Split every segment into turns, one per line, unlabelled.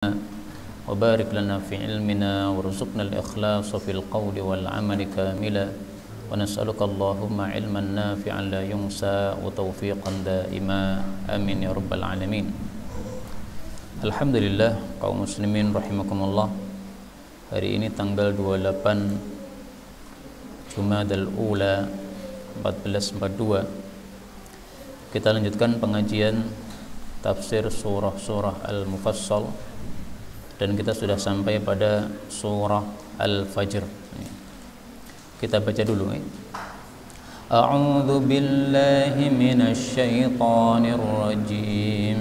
وبارك لنا في علمنا وارزقنا الإخلاص في القول والعمل كاملا ونسألك اللهم علما نافعا لا ينسى وتوفيقا دائما آمين يا رب العالمين. Alhamdulillah kaum muslimin rahimakumullah. Hari ini tanggal 28 Jumadal Ula 1442 kita lanjutkan pengajian tafsir surah-surah Al-Mufassal dan kita sudah sampai pada surah Al-Fajr. Kita baca dulu. A'udzu billahi minasy syaithanir rajim.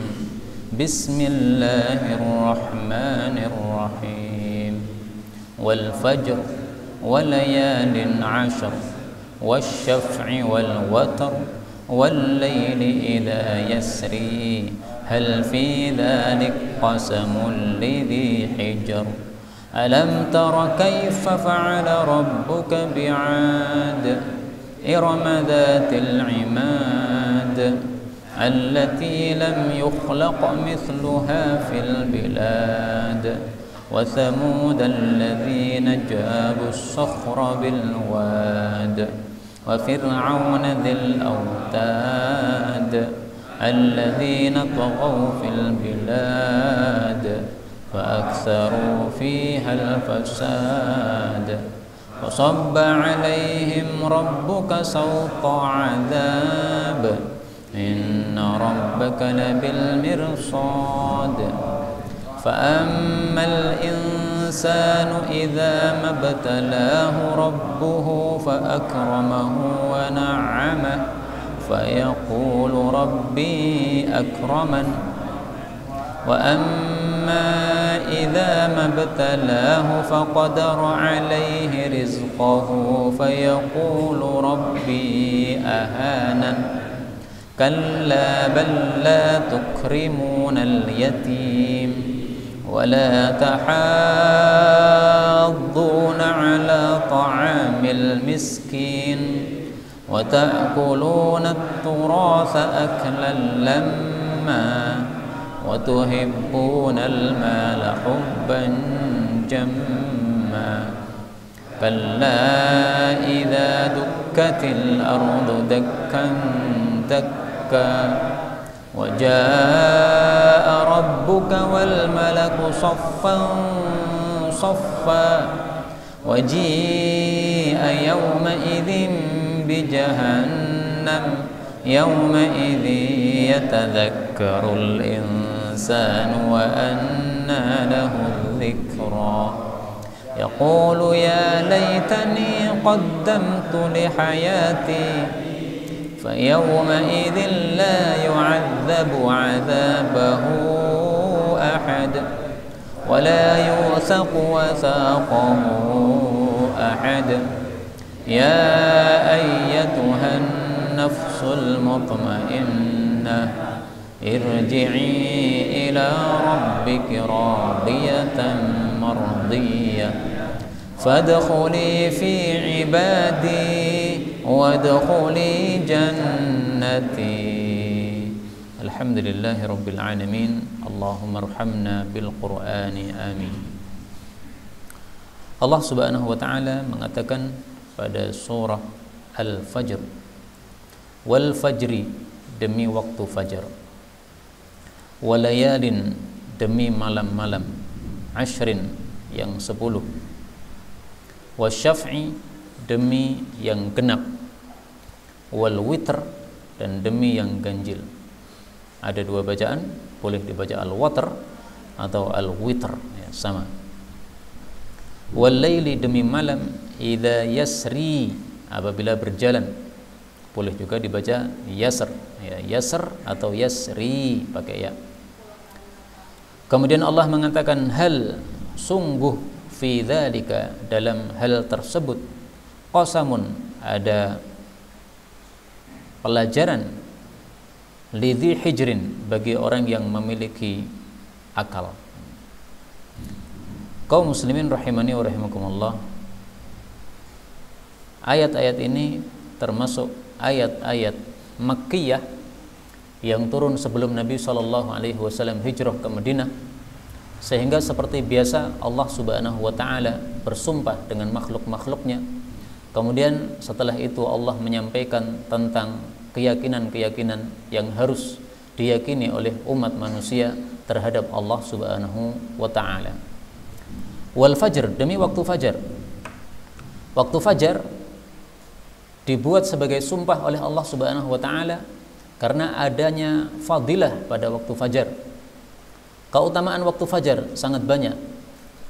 Bismillahirrahmanirrahim. Wal fajr wa layalin 'ashr wasyaf'i wal watr wal layli idza yasri hal fi dhalik qasamul lidhi hijr alam tara kayfa fa'ala rabbuka bi'ad irama dhatil 'imad allati lam yukhlaq mithluha fil bilad wa thamud alladhina jabu as-sakhra bil wad wa fir'auna dhil awtad الذين طغوا في البلاد فأكثروا فيها الفساد وصب عليهم ربك سوط عذاب إن ربك لبالمرصاد فأما الإنسان إذا ما ابتلاه ربه فأكرمه ونعمه فيقول ربي أكرمن وأما إذا ما ابتلاه فقدر عليه رزقه فيقول ربي أهانن كلا بل لا تكرمون اليتيم ولا تحاضون على طعام المسكين وتأكلون التراث أكلا لما وتحبون المال حبا جما كلا إذا دكت الأرض دكا دكا وجاء ربك والملك صفا صفا وجيء يومئذ بجهنم يومئذ يتذكر الإنسان وأنى له الذكرى يقول يا ليتني قدمت لحياتي فيومئذ لا يعذب عذابه أحد ولا يوثق وثاقه أحد يا أيتها النفس المطمئنة ارجعي إلى ربك راضية مرضية فادخلي في عبادي وادخلي جنتي الحمد لله رب العالمين اللهم ارحمنا بالقرآن آمين. Allah Subhanahu wa taala mengatakan pada surah Al-Fajr, wal fajri demi waktu fajar, walayalin demi malam-malam, ashrin yang 10, wasyaf'i demi yang genap, wal witr dan demi yang ganjil. Ada dua bacaan, boleh dibaca al-watr atau al-witr, ya, sama. Wal laili demi malam, idza yasri apabila berjalan, boleh juga dibaca yasr, ya, yasr atau yasri pakai ya. Kemudian Allah mengatakan hal sungguh fi dzalika dalam hal tersebut qasamun ada pelajaran lidhi hijrin bagi orang yang memiliki akal. Kaum muslimin rahimani wa rahimakumullah, ayat-ayat ini termasuk ayat-ayat Makkiyah yang turun sebelum Nabi SAW hijrah ke Madinah Sehingga seperti biasa Allah Subhanahu wa taala bersumpah dengan makhluk-makhluknya. Kemudian setelah itu Allah menyampaikan tentang keyakinan-keyakinan yang harus diyakini oleh umat manusia terhadap Allah Subhanahu wa taala. Wal fajr, demi waktu fajar. Waktu fajar dibuat sebagai sumpah oleh Allah Subhanahu wa taala karena adanya fadilah pada waktu fajar. Keutamaan waktu fajar sangat banyak.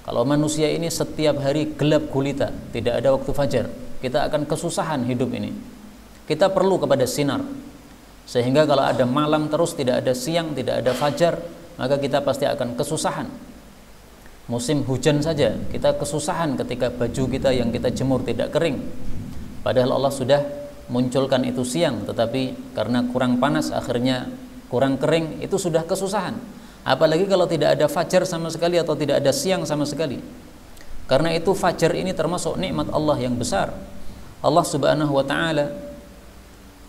Kalau manusia ini setiap hari gelap gulita, tidak ada waktu fajar, kita akan kesusahan hidup ini. Kita perlu kepada sinar. Sehingga kalau ada malam terus, tidak ada siang, tidak ada fajar, maka kita pasti akan kesusahan. Musim hujan saja kita kesusahan ketika baju kita yang kita jemur tidak kering. Padahal Allah sudah munculkan itu siang, tetapi karena kurang panas akhirnya kurang kering, itu sudah kesusahan. Apalagi kalau tidak ada fajar sama sekali atau tidak ada siang sama sekali. Karena itu fajar ini termasuk nikmat Allah yang besar. Allah Subhanahu wa taala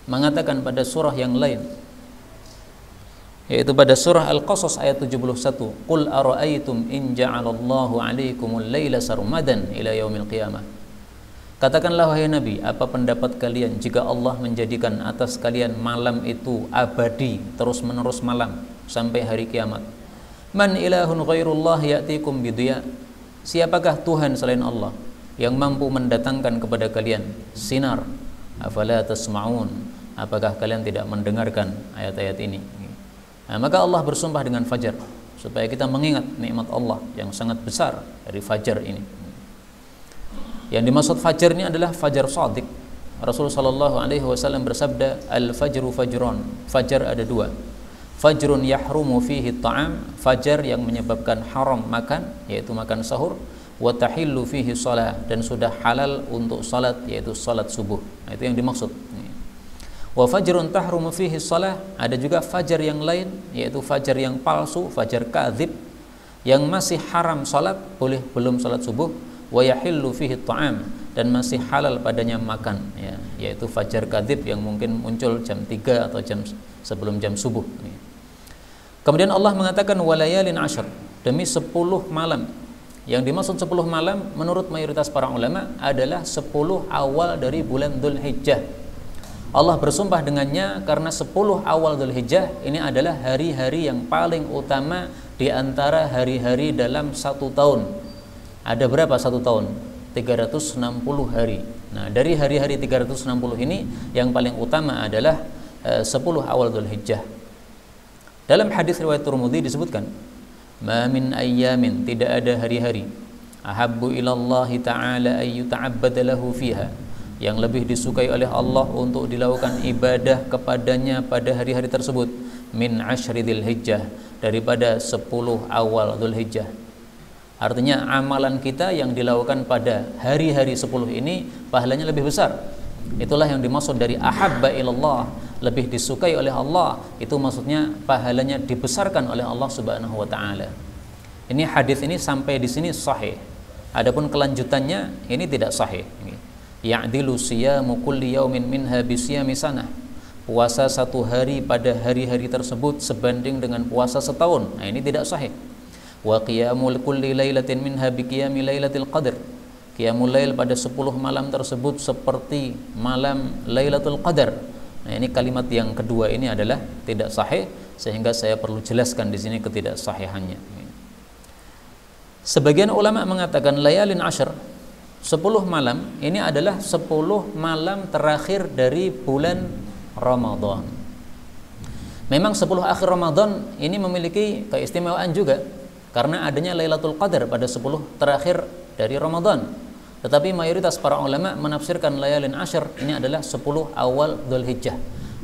mengatakan pada surah yang lain, yaitu pada surah Al-Qasas ayat 71, "Qul ara'aytum in ja'alallahu 'alaikumul laila sarmadan ila yaumil qiyamah." Katakanlah wahai Nabi, apa pendapat kalian jika Allah menjadikan atas kalian malam itu abadi, terus-menerus malam sampai hari kiamat? Man ilahun ghairullah ya'tikum bidiya. Siapakah Tuhan selain Allah yang mampu mendatangkan kepada kalian sinar? Afala tasma'un. Apakah kalian tidak mendengarkan ayat-ayat ini? Nah, maka Allah bersumpah dengan fajar supaya kita mengingat nikmat Allah yang sangat besar dari fajar ini. Yang dimaksud fajar ini adalah fajar shadiq. Rasulullah sallallahu alaihi wasallam bersabda, "Al-fajru fajron." Fajar ada dua. Fajrun yahrumu fihi ta'am, fajar yang menyebabkan haram makan, yaitu makan sahur, wa tahillu fihi shalah, dan sudah halal untuk salat, yaitu salat subuh. Nah, itu yang dimaksud. Wa fajrun tahrumu fihi shalah, ada juga fajar yang lain, yaitu fajar yang palsu, fajar kadzib, yang masih haram salat, boleh belum salat subuh, wa yahillu fihi ta'am, dan masih halal padanya makan, ya, yaitu fajar kadzib yang mungkin muncul jam 3 atau jam sebelum jam subuh. Kemudian Allah mengatakan walayalin ashr, demi 10 malam. Yang dimaksud 10 malam menurut mayoritas para ulama adalah 10 awal dari bulan Dzulhijjah. Allah bersumpah dengannya karena 10 awal Dzulhijjah ini adalah hari-hari yang paling utama di antara hari-hari dalam satu tahun. Ada berapa satu tahun? 360 hari. Nah, dari hari-hari 360 ini yang paling utama adalah 10 awal Dzulhijjah. Dalam hadis riwayat Tirmidzi disebutkan, "Ma min ayyamin," tidak ada hari-hari, "ahabbu ilallahi ta'ala ay yuta'abbada lahu fiha," yang lebih disukai oleh Allah untuk dilakukan ibadah kepadanya pada hari-hari tersebut, "min asyri Dzulhijjah," daripada 10 awal Dzulhijjah. Artinya amalan kita yang dilakukan pada hari-hari 10 ini pahalanya lebih besar. Itulah yang dimaksud dari ahabba ilallah, lebih disukai oleh Allah. Itu maksudnya pahalanya dibesarkan oleh Allah Subhanahu wa taala. Ini hadis ini sampai di sini sahih. Adapun kelanjutannya ini tidak sahih. Ya'dilu siyamu kulli yaumin minha bisiyami sanah. Puasa satu hari pada hari-hari tersebut sebanding dengan puasa setahun. Nah, ini tidak sahih. Wa qiyamul kulli lailatin minha biqiyami lailatul qadr. Qiyamul lail pada 10 malam tersebut seperti malam Lailatul Qadar. Nah, ini kalimat yang kedua ini adalah tidak sahih, sehingga saya perlu jelaskan di sini ketidaksahihannya. Sebagian ulama mengatakan layalin ashr, 10 malam ini adalah 10 malam terakhir dari bulan Ramadan. Memang 10 akhir Ramadan ini memiliki keistimewaan juga karena adanya Lailatul Qadar pada 10 terakhir dari Ramadan. Tetapi mayoritas para ulama menafsirkan layalin ashr ini adalah 10 awal Dzulhijjah.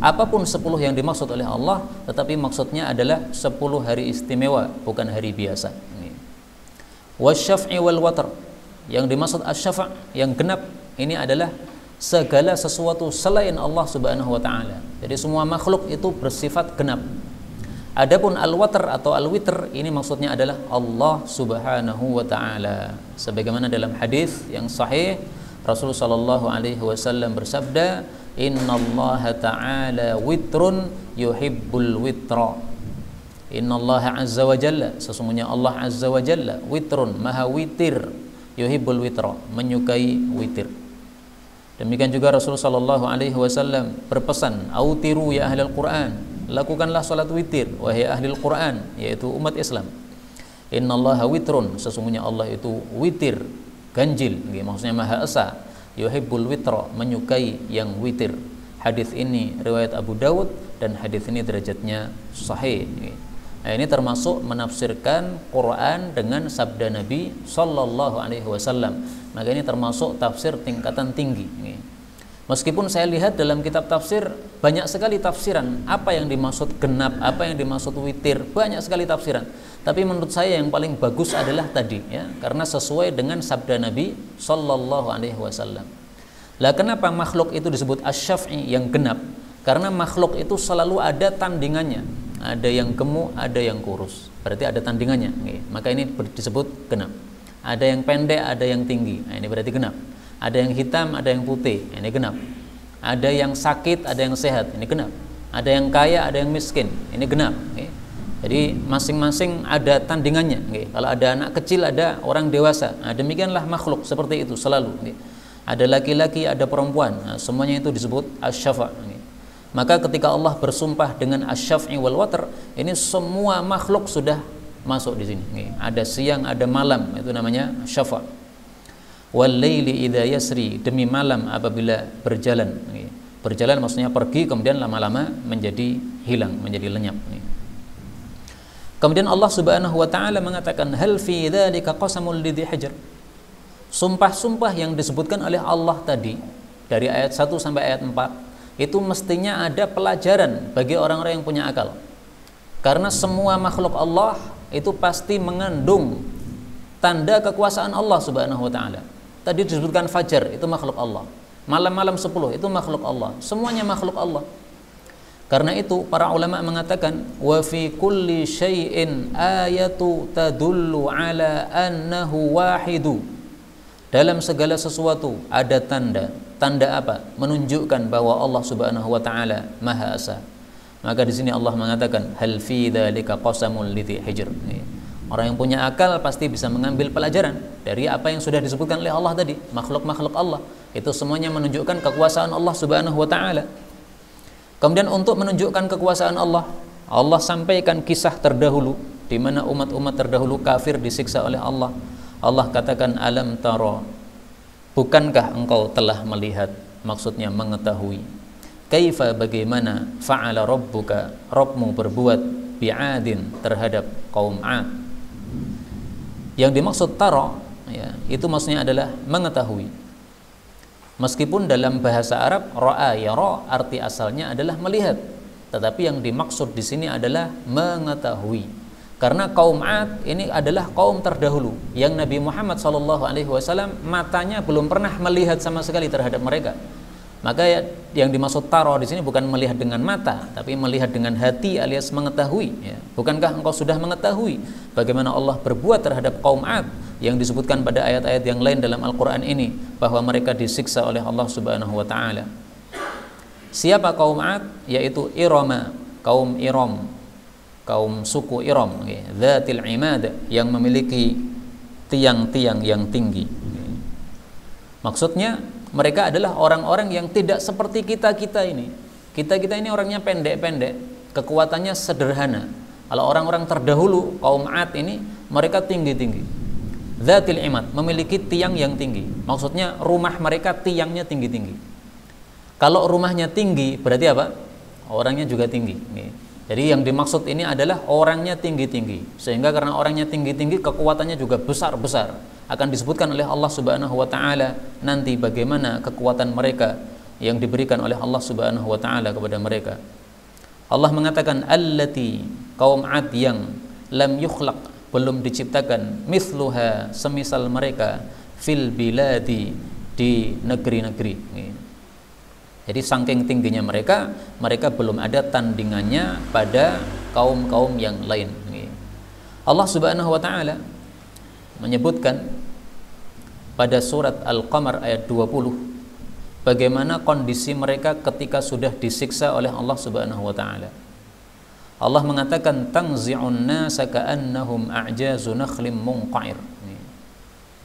Apapun 10 yang dimaksud oleh Allah, tetapi maksudnya adalah 10 hari istimewa, bukan hari biasa. Wasyaf'i wal watr, yang dimaksud asy-syafa' yang genap ini adalah segala sesuatu selain Allah Subhanahu wa taala. Jadi semua makhluk itu bersifat genap. Adapun al-watr atau al-witr ini maksudnya adalah Allah Subhanahu wa taala. Sebagaimana dalam hadis yang sahih Rasulullah sallallahu alaihi wasallam bersabda, "Innallaha ta'ala witrun yuhibbul witra." Innallaha azza wa jalla, sesungguhnya Allah azza wa jalla, witrun, maha witir, yuhibbul witra, menyukai witir. Demikian juga Rasulullah sallallahu alaihi wasallam berpesan, autiru ya ahlul Quran, lakukanlah salat witir wahai ahli Quran, yaitu umat Islam. Innallaha witrun, sesungguhnya Allah itu witir, ganjil, maksudnya maha esa, yuhibbul witra, menyukai yang witir. Hadis ini riwayat Abu Dawud dan hadis ini derajatnya sahih. Nah, ini termasuk menafsirkan Quran dengan sabda Nabi sallallahu alaihi wasallam. Maka ini termasuk tafsir tingkatan tinggi. Meskipun saya lihat dalam kitab tafsir banyak sekali tafsiran, apa yang dimaksud genap, apa yang dimaksud witir, banyak sekali tafsiran. Tapi menurut saya yang paling bagus adalah tadi, ya, karena sesuai dengan sabda Nabi sallallahu alaihi wasallam. Lah kenapa makhluk itu disebut asy-syaf'i, yang genap? Karena makhluk itu selalu ada tandingannya. Ada yang gemuk, ada yang kurus. Berarti ada tandingannya. Maka ini disebut genap. Ada yang pendek, ada yang tinggi. Nah, ini berarti genap. Ada yang hitam, ada yang putih. Ini genap. Ada yang sakit, ada yang sehat. Ini genap. Ada yang kaya, ada yang miskin. Ini genap. Jadi masing-masing ada tandingannya. Kalau ada anak kecil, ada orang dewasa. Nah, demikianlah makhluk seperti itu selalu. Ada laki-laki, ada perempuan. Nah, semuanya itu disebut asy-syafa'. Maka ketika Allah bersumpah dengan asy-syaf'i wal watr, ini semua makhluk sudah masuk di sini. Ada siang, ada malam, itu namanya syafa'. Wal laili idza yasri, demi malam apabila berjalan. Berjalan maksudnya pergi, kemudian lama-lama menjadi hilang, menjadi lenyap. Kemudian Allah Subhanahu wa taala mengatakan, hal fi dzalika qasamul lidzi hijr. Sumpah-sumpah yang disebutkan oleh Allah tadi dari ayat 1 sampai ayat 4 itu mestinya ada pelajaran bagi orang-orang yang punya akal. Karena semua makhluk Allah itu pasti mengandung tanda kekuasaan Allah Subhanahu wa taala. Tadi disebutkan fajar, itu makhluk Allah. Malam-malam 10 itu makhluk Allah. Semuanya makhluk Allah. Karena itu para ulama mengatakan, wa fi kulli syai'in ayatu tadullu ala annahu wahidu. Dalam segala sesuatu ada tanda. Tanda apa? Menunjukkan bahwa Allah Subhanahu wa taala Maha Esa. Maka di sini Allah mengatakan, hal fi dzalika qasamul lidzi hijr. Orang yang punya akal pasti bisa mengambil pelajaran dari apa yang sudah disebutkan oleh Allah tadi, makhluk-makhluk Allah. Itu semuanya menunjukkan kekuasaan Allah Subhanahu wa taala. Kemudian untuk menunjukkan kekuasaan Allah, Allah sampaikan kisah terdahulu di mana umat-umat terdahulu kafir disiksa oleh Allah. Allah katakan, alam tara, bukankah engkau telah melihat, maksudnya mengetahui, kaifa, bagaimana, fa'ala rabbuka, Rabbmu berbuat, bi'adin, terhadap kaum 'Ad. Yang dimaksud tara, ya, itu maksudnya adalah mengetahui. Meskipun dalam bahasa Arab ra'a yara arti asalnya adalah melihat, tetapi yang dimaksud di sini adalah mengetahui. Karena kaum 'Ad ini adalah kaum terdahulu yang Nabi Muhammad SAW matanya belum pernah melihat sama sekali terhadap mereka. Maka yang dimaksud taro di sini bukan melihat dengan mata, tapi melihat dengan hati alias mengetahui. Ya. Bukankah engkau sudah mengetahui bagaimana Allah berbuat terhadap kaum 'Ad yang disebutkan pada ayat-ayat yang lain dalam Al-Quran ini, bahwa mereka disiksa oleh Allah Subhanahu wa taala. Siapa kaum 'Ad? Yaitu Irama, kaum Iram, kaum suku Iram, Dzatil Imad, yang memiliki tiang-tiang yang tinggi. Maksudnya mereka adalah orang-orang yang tidak seperti kita-kita ini. Kita-kita ini orangnya pendek-pendek, kekuatannya sederhana. Kalau orang-orang terdahulu, kaum 'Ad ini, mereka tinggi-tinggi. Dzatil Imad, memiliki tiang yang tinggi. Maksudnya rumah mereka tiangnya tinggi-tinggi. Kalau rumahnya tinggi, berarti apa? Orangnya juga tinggi. Jadi yang dimaksud ini adalah orangnya tinggi-tinggi. Sehingga karena orangnya tinggi-tinggi, kekuatannya juga besar-besar. Akan disebutkan oleh Allah Subhanahu wa taala nanti bagaimana kekuatan mereka yang diberikan oleh Allah Subhanahu wa taala kepada mereka. Allah mengatakan, allati, kaum 'Ad yang lam yukhlaq, belum diciptakan, mithluha, semisal mereka, fil biladi, di negeri-negeri. Jadi saking tingginya mereka, mereka belum ada tandingannya pada kaum-kaum yang lain. Allah Subhanahu wa taala menyebutkan pada surat Al-Qamar ayat 20 bagaimana kondisi mereka ketika sudah disiksa oleh Allah Subhanahu wa taala. Allah mengatakan tanzi'un nasa ka'annahum a'jazu nakhlim munqa'ir.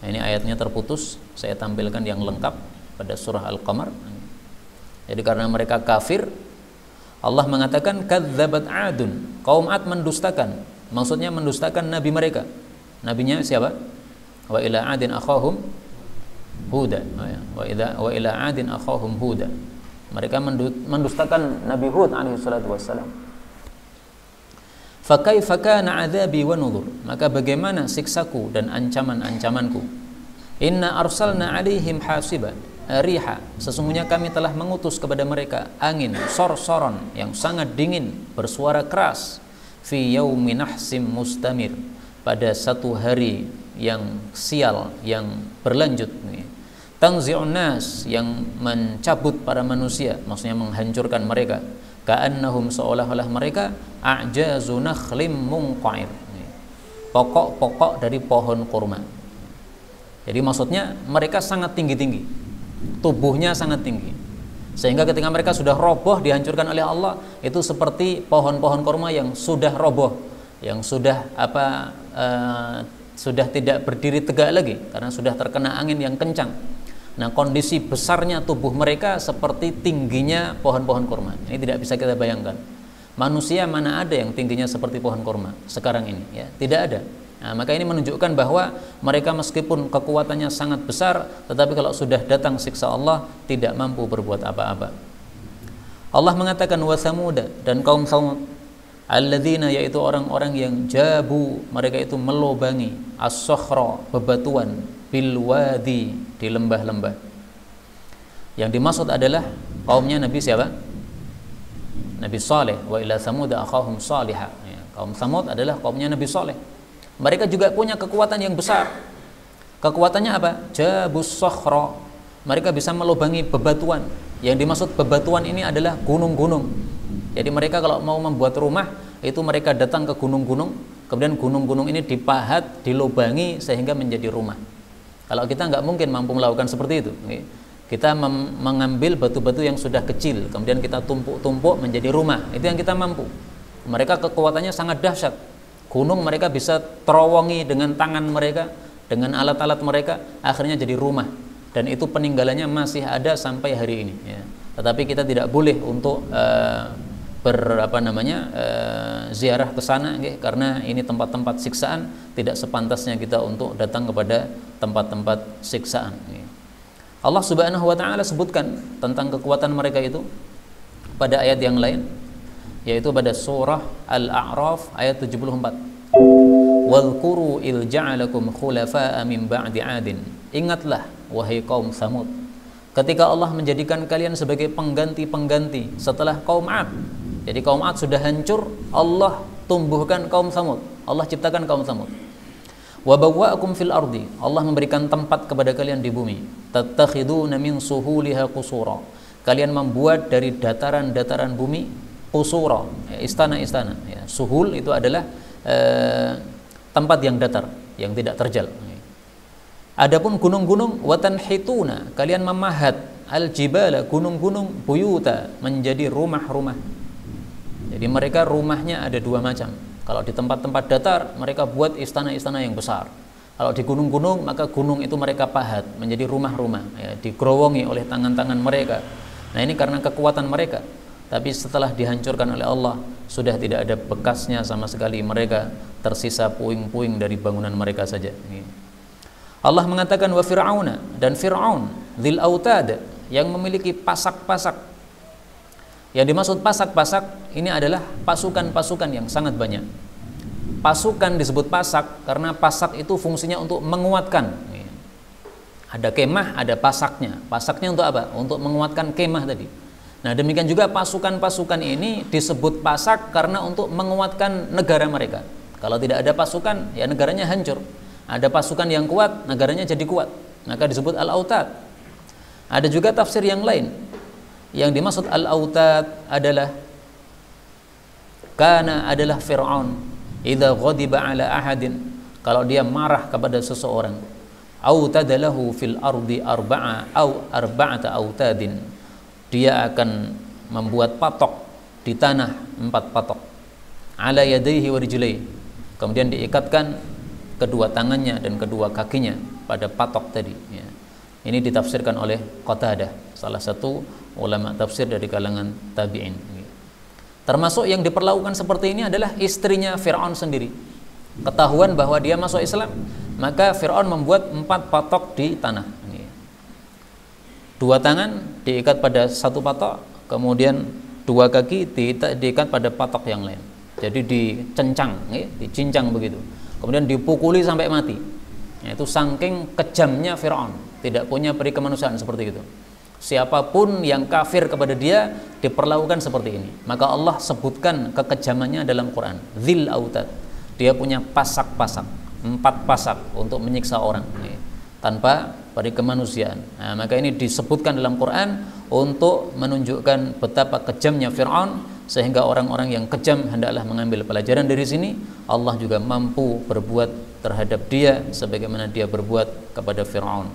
Ini ayatnya terputus, saya tampilkan yang lengkap pada surah Al-Qamar. Jadi karena mereka kafir, Allah mengatakan kadzabat 'adun, kaum 'ad mendustakan. Maksudnya mendustakan nabi mereka. Nabinya siapa? Wa ila 'adin akhahum Huda. Wa ila 'adin akhahum Huda. Mereka mendustakan Nabi Hud alaihi salatu wassalam. Fakaifa kana 'adzabi wa nudhur, maka bagaimana siksaku dan ancaman-ancamanku. Inna arsalna 'alaihim hasiban riha, sesungguhnya kami telah mengutus kepada mereka angin sor-soron yang sangat dingin bersuara keras, fi yaumin nahsim mustamir, pada satu hari yang sial yang berlanjut. Tanzi'un nas, yang mencabut para manusia, maksudnya menghancurkan mereka. Ka'annahum, seolah-olah mereka a'jazu nakhlim munqa'ir, pokok-pokok dari pohon kurma. Jadi maksudnya mereka sangat tinggi-tinggi, tubuhnya sangat tinggi, sehingga ketika mereka sudah roboh dihancurkan oleh Allah, itu seperti pohon-pohon kurma yang sudah roboh, yang sudah sudah tidak berdiri tegak lagi karena sudah terkena angin yang kencang. Nah, kondisi besarnya tubuh mereka seperti tingginya pohon-pohon kurma. Ini tidak bisa kita bayangkan. Manusia mana ada yang tingginya seperti pohon kurma sekarang ini, ya, tidak ada. Nah, maka ini menunjukkan bahwa mereka meskipun kekuatannya sangat besar, tetapi kalau sudah datang siksa Allah tidak mampu berbuat apa-apa. Allah mengatakan wa Samuda, dan kaum Samud, alladzina, yaitu orang-orang yang jabu, mereka itu melobangi as-sakhra, bebatuan, bil wadi, di lembah-lembah. Yang dimaksud adalah kaumnya Nabi siapa? Nabi Saleh. Wa ila Samud akhahum Salihah. Ya, kaum Samud adalah kaumnya Nabi Saleh. Mereka juga punya kekuatan yang besar. Kekuatannya apa? Jabus sakhra. Mereka bisa melubangi bebatuan. Yang dimaksud bebatuan ini adalah gunung-gunung. Jadi mereka kalau mau membuat rumah, itu mereka datang ke gunung-gunung, kemudian gunung-gunung ini dipahat, dilubangi sehingga menjadi rumah. Kalau kita nggak mungkin mampu melakukan seperti itu. Kita mengambil batu-batu yang sudah kecil, kemudian kita tumpuk-tumpuk menjadi rumah. Itu yang kita mampu. Mereka kekuatannya sangat dahsyat. Gunung mereka bisa terowongi dengan tangan mereka, dengan alat-alat mereka, akhirnya jadi rumah. Dan itu peninggalannya masih ada sampai hari ini. Ya. Tetapi kita tidak boleh untuk ziarah ke sana, karena ini tempat-tempat siksaan, tidak sepantasnya kita untuk datang kepada tempat-tempat siksaan. Allah Subhanahu wa taala sebutkan tentang kekuatan mereka itu pada ayat yang lain, yaitu pada surah Al-A'raf ayat 74. Wadhkuru il ja'alakum khulafa'a min ba'di 'adin. Ingatlah wahai kaum Samud, ketika Allah menjadikan kalian sebagai pengganti-pengganti setelah kaum 'Ad. Jadi kaum 'Ad sudah hancur, Allah tumbuhkan kaum Samud. Allah ciptakan kaum Samud. Wa bawwa'akum fil ardi, Allah memberikan tempat kepada kalian di bumi. Tattakhiduna min suhuliha qusura, kalian membuat dari dataran-dataran bumi qusura, istana-istana. Ya, suhul itu adalah tempat yang datar, yang tidak terjal. Adapun gunung-gunung, watanhituna, kalian memahat al-jibala, gunung-gunung, buyuta, menjadi rumah-rumah. Jadi mereka rumahnya ada dua macam. Kalau di tempat-tempat datar, mereka buat istana-istana yang besar. Kalau di gunung-gunung, maka gunung itu mereka pahat menjadi rumah-rumah, ya, digerowongi oleh tangan-tangan mereka. Nah, ini karena kekuatan mereka. Tapi setelah dihancurkan oleh Allah, sudah tidak ada bekasnya sama sekali. Mereka tersisa puing-puing dari bangunan mereka saja. Allah mengatakan wa fir'auna, dan Fir'aun dzil autad, yang memiliki pasak-pasak. Yang dimaksud pasak-pasak ini adalah pasukan-pasukan yang sangat banyak. Pasukan disebut pasak karena pasak itu fungsinya untuk menguatkan. Ada kemah, ada pasaknya. Pasaknya untuk apa? Untuk menguatkan kemah tadi. Nah, demikian juga pasukan-pasukan ini disebut pasak karena untuk menguatkan negara mereka. Kalau tidak ada pasukan, ya negaranya hancur. Ada pasukan yang kuat, negaranya jadi kuat. Maka disebut al-autad. Ada juga tafsir yang lain. Yang dimaksud al-autad adalah adalah Fir'aun idza ghadiba ala ahadin, kalau dia marah kepada seseorang, autadalahu fil ardi arba'ata autadin, dia akan membuat patok di tanah 4 patok. ala yadayhi wa rijlaihi, kemudian diikatkan kedua tangannya dan kedua kakinya pada patok tadi ya. Ini ditafsirkan oleh Qatadah, salah satu ulama tafsir dari kalangan tabi'in. Termasuk yang diperlakukan seperti ini adalah istrinya Fir'aun sendiri. Ketahuan bahwa dia masuk Islam, maka Fir'aun membuat 4 patok di tanah. Dua tangan diikat pada satu patok, kemudian dua kaki diikat pada patok yang lain. Jadi dicencang, dicincang begitu. Kemudian dipukuli sampai mati. Itu saking kejamnya Fir'aun, tidak punya peri kemanusiaan seperti itu. Siapapun yang kafir kepada dia diperlakukan seperti ini. Maka Allah sebutkan kekejamannya dalam Quran. Dzil autad. Dia punya pasak-pasak, 4 pasak untuk menyiksa orang tanpa peri kemanusiaan. Nah, maka ini disebutkan dalam Quran untuk menunjukkan betapa kejamnya Fir'aun, sehingga orang-orang yang kejam hendaklah mengambil pelajaran dari sini. Allah juga mampu berbuat terhadap dia sebagaimana dia berbuat kepada Fir'aun.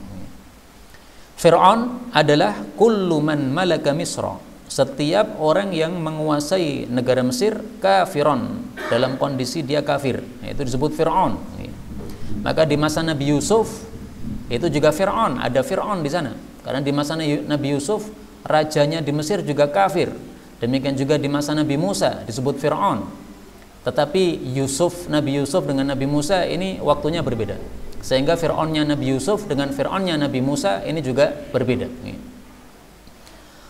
Fir'aun adalah kullu man malaka Misra, setiap orang yang menguasai negara Mesir, kafiron, dalam kondisi dia kafir, itu disebut Fir'aun. Maka di masa Nabi Yusuf itu juga Fir'aun, ada Fir'aun di sana, karena di masa Nabi Yusuf rajanya di Mesir juga kafir. Demikian juga di masa Nabi Musa disebut Fir'aun. Tetapi Nabi Yusuf dengan Nabi Musa ini waktunya berbeda, sehingga Fir'aunnya Nabi Yusuf dengan Fir'aunnya Nabi Musa ini juga berbeda.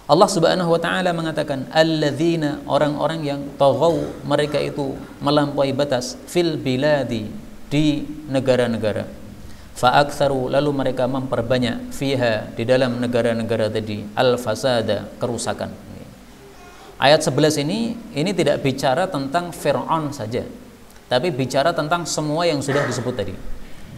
Allah Subhanahu wa taala mengatakan alladzina, orang-orang yang taghaw, mereka itu melampaui batas, fil biladi, di negara-negara, fa aktsaru, lalu mereka memperbanyak, fiha, di dalam negara-negara tadi, al fasada, kerusakan. Ayat 11 ini tidak bicara tentang Fir'aun saja, tapi bicara tentang semua yang sudah disebut tadi.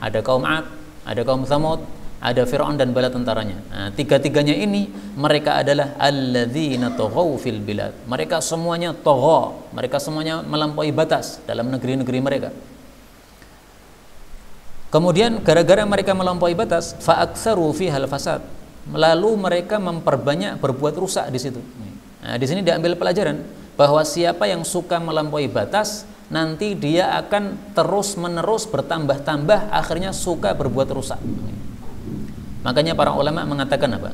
Ada kaum 'Ad, ada kaum Tsamud, ada Fir'aun dan bala tentaranya. Nah, tiga-tiganya ini mereka adalah alladzina taghaw fil bilad. Mereka semuanya tagha, mereka semuanya melampaui batas dalam negeri-negeri mereka. Kemudian gara-gara mereka melampaui batas, fa aktsaru fihal fasad, lalu mereka memperbanyak berbuat rusak di situ. Nah, di sini diambil pelajaran bahwa siapa yang suka melampaui batas, nanti dia akan terus-menerus bertambah-tambah, akhirnya suka berbuat rusak. Makanya para ulama mengatakan apa?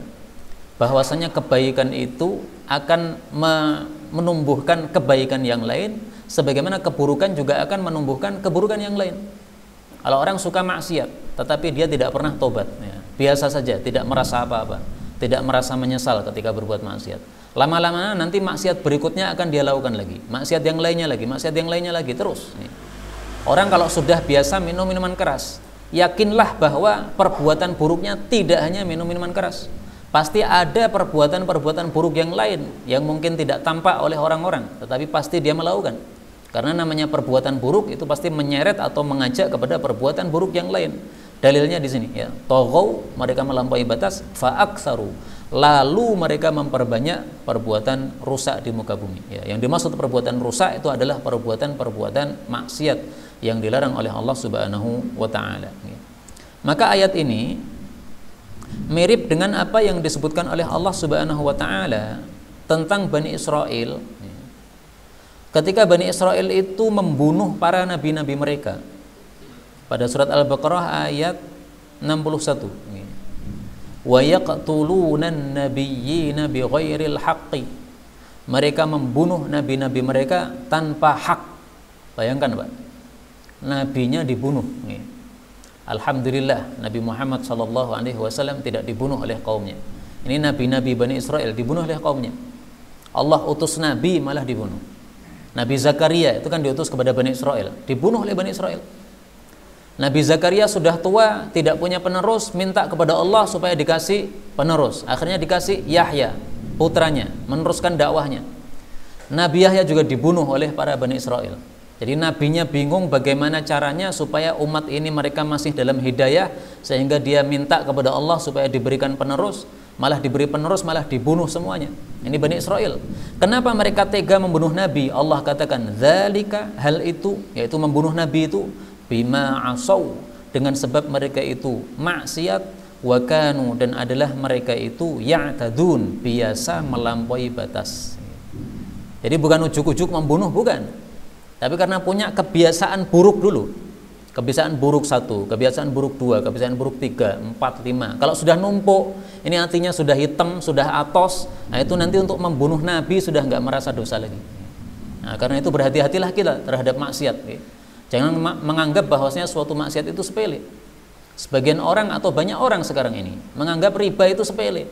Bahwasanya kebaikan itu akan menumbuhkan kebaikan yang lain, sebagaimana keburukan juga akan menumbuhkan keburukan yang lain. Kalau orang suka maksiat, tetapi dia tidak pernah tobat, ya, biasa saja, tidak merasa apa-apa, tidak merasa menyesal ketika berbuat maksiat. Lama-lama nanti maksiat berikutnya akan dia lakukan lagi, maksiat yang lainnya lagi, maksiat yang lainnya lagi, terus. Orang kalau sudah biasa minum minuman keras, yakinlah bahwa perbuatan buruknya tidak hanya minum minuman keras. Pasti ada perbuatan-perbuatan buruk yang lain yang mungkin tidak tampak oleh orang-orang, tetapi pasti dia melakukan. Karena namanya perbuatan buruk itu pasti menyeret atau mengajak kepada perbuatan buruk yang lain. Dalilnya di sini ya, taghaw, mereka melampaui batas, fa aktsaru, lalu mereka memperbanyak perbuatan rusak di muka bumi. Ya, yang dimaksud perbuatan rusak itu adalah perbuatan-perbuatan maksiat yang dilarang oleh Allah Subhanahu wa taala. Ya. Maka ayat ini mirip dengan apa yang disebutkan oleh Allah Subhanahu wa taala tentang Bani Israel. Ya. Ketika Bani Israel itu membunuh para nabi-nabi mereka. Pada surat Al-Baqarah ayat 61. Ya. Wa yaqtuluna an-nabiyyina bighairil haqqi, mereka membunuh nabi-nabi mereka tanpa hak. Bayangkan Pak, nabinya dibunuh. Alhamdulillah Nabi Muhammad SAW tidak dibunuh oleh kaumnya. Ini nabi-nabi Bani Israel dibunuh oleh kaumnya. Allah utus nabi malah dibunuh. Nabi Zakaria itu kan diutus kepada Bani Israel, dibunuh oleh Bani Israel. Nabi Zakaria sudah tua, tidak punya penerus, minta kepada Allah supaya dikasih penerus. Akhirnya dikasih Yahya, putranya, meneruskan dakwahnya. Nabi Yahya juga dibunuh oleh para Bani Israel. Jadi nabinya bingung bagaimana caranya supaya umat ini mereka masih dalam hidayah, sehingga dia minta kepada Allah supaya diberikan penerus, malah diberi penerus, malah dibunuh semuanya. Ini Bani Israel. Kenapa mereka tega membunuh nabi? Allah katakan, dzalika, hal itu, yaitu membunuh nabi itu, bima asau, dengan sebab mereka itu maksiat, wa kanu, dan adalah mereka itu ya'tadun, biasa melampaui batas. Jadi bukan ujuk-ujuk membunuh, bukan, tapi karena punya kebiasaan buruk dulu. Kebiasaan buruk 1, kebiasaan buruk 2, kebiasaan buruk 3, 4, 5. Kalau sudah numpuk, ini artinya sudah hitam, sudah atos. Nah itu nanti untuk membunuh Nabi sudah nggak merasa dosa lagi. Nah, karena itu berhati-hatilah kita terhadap maksiat. Jangan menganggap bahwasanya suatu maksiat itu sepele. Sebagian orang atau banyak orang sekarang ini menganggap riba itu sepele.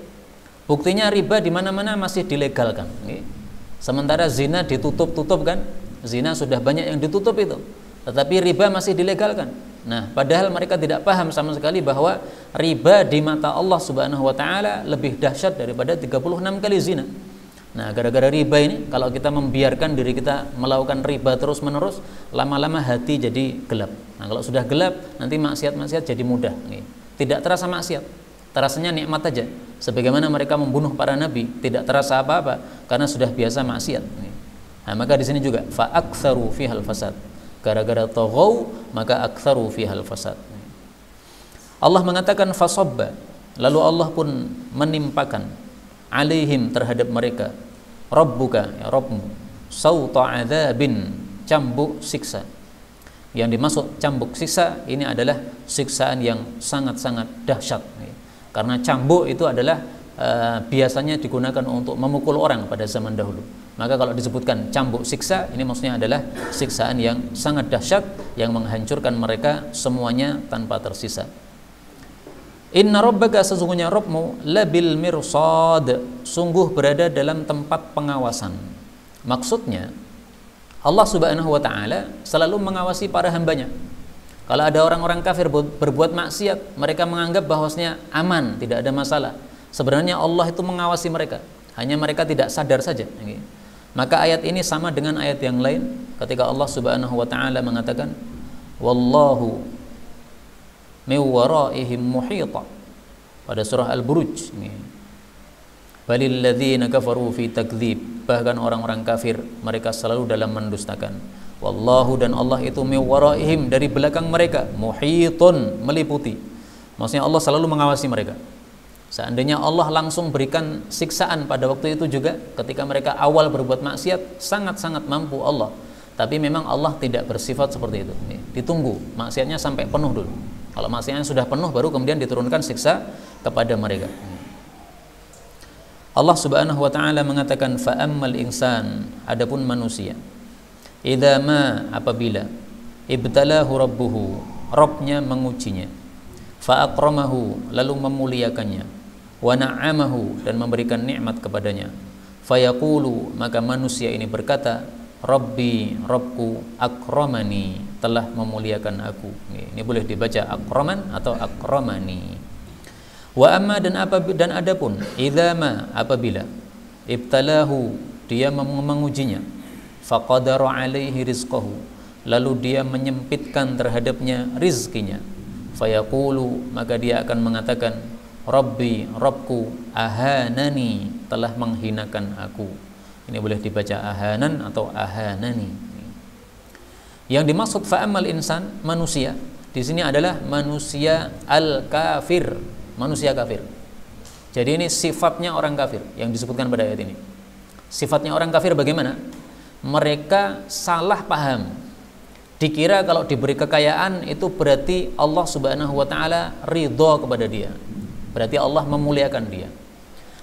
Buktinya riba di mana-mana masih dilegalkan. Sementara zina ditutup-tutup kan? Zina sudah banyak yang ditutup itu. Tetapi riba masih dilegalkan. Nah, padahal mereka tidak paham sama sekali bahwa riba di mata Allah Subhanahu wa taala lebih dahsyat daripada 36 kali zina. Nah, gara-gara riba ini, kalau kita membiarkan diri kita melakukan riba terus-menerus, lama-lama hati jadi gelap. Nah, kalau sudah gelap, nanti maksiat-maksiat jadi mudah. Tidak terasa maksiat, terasanya nikmat aja. Sebagaimana mereka membunuh para nabi, tidak terasa apa-apa karena sudah biasa maksiat. Nah, maka di sini juga fa aktsaru fihal fasad. Gara-gara taghaw maka aktsaru fihal fasad. Allah mengatakan fasabba, lalu Allah pun menimpakan alaihim terhadap mereka rabbuka, ya Rabbmu, sauta adzabin, cambuk siksa. Yang dimaksud cambuk siksa ini adalah siksaan yang sangat-sangat dahsyat. Karena cambuk itu adalah biasanya digunakan untuk memukul orang pada zaman dahulu. Maka kalau disebutkan cambuk siksa, ini maksudnya adalah siksaan yang sangat dahsyat yang menghancurkan mereka semuanya tanpa tersisa. Inna rabbaka, sesungguhnya Rabbmu, labil mirsad, sungguh berada dalam tempat pengawasan. Maksudnya Allah Subhanahu wa taala selalu mengawasi para hambanya. Kalau ada orang-orang kafir berbuat maksiat, mereka menganggap bahwasanya aman, tidak ada masalah. Sebenarnya Allah itu mengawasi mereka, hanya mereka tidak sadar saja. Maka ayat ini sama dengan ayat yang lain ketika Allah Subhanahu wa taala mengatakan wallahu min waraihim muhita pada surah Al-Buruj. Balil ladzina kafaru fi takdzib, bahkan orang-orang kafir mereka selalu dalam mendustakan. Wallahu, dan Allah itu min waraihim, dari belakang mereka, muhitun, meliputi. Maksudnya Allah selalu mengawasi mereka. Seandainya Allah langsung berikan siksaan pada waktu itu juga ketika mereka awal berbuat maksiat, sangat-sangat mampu Allah. Tapi memang Allah tidak bersifat seperti itu. Ditunggu maksiatnya sampai penuh dulu. Kalau maksiatnya sudah penuh baru kemudian diturunkan siksa kepada mereka. Allah Subhanahu wa taala mengatakan fa ammal insan, adapun manusia, idza ma, apabila ibtalahu rabbuhu, Rabbnya mengujinya, fa akramahu, lalu memuliakannya, wa na'amahu, dan memberikan nikmat kepadanya, fayaqulu, maka manusia ini berkata, Rabbi, Rabbku, akramani, telah memuliakan aku. Ini boleh dibaca akraman atau akramani. Wa amma, dan adapun idza ma, apabila ibtalahu, dia mengujinya, faqadara alaihi rizqahu, lalu dia menyempitkan terhadapnya rizkinya, fayaqulu, maka dia akan mengatakan, Rabbi, Rabbku, ahanani, telah menghinakan aku. Ini boleh dibaca ahanan atau ahanani. Yang dimaksud fa'amal insan, manusia, di sini adalah manusia al-kafir, manusia kafir. Jadi ini sifatnya orang kafir yang disebutkan pada ayat ini. Sifatnya orang kafir bagaimana? Mereka salah paham. Dikira kalau diberi kekayaan itu berarti Allah Subhanahu wa taala ridha kepada dia. Berarti Allah memuliakan dia.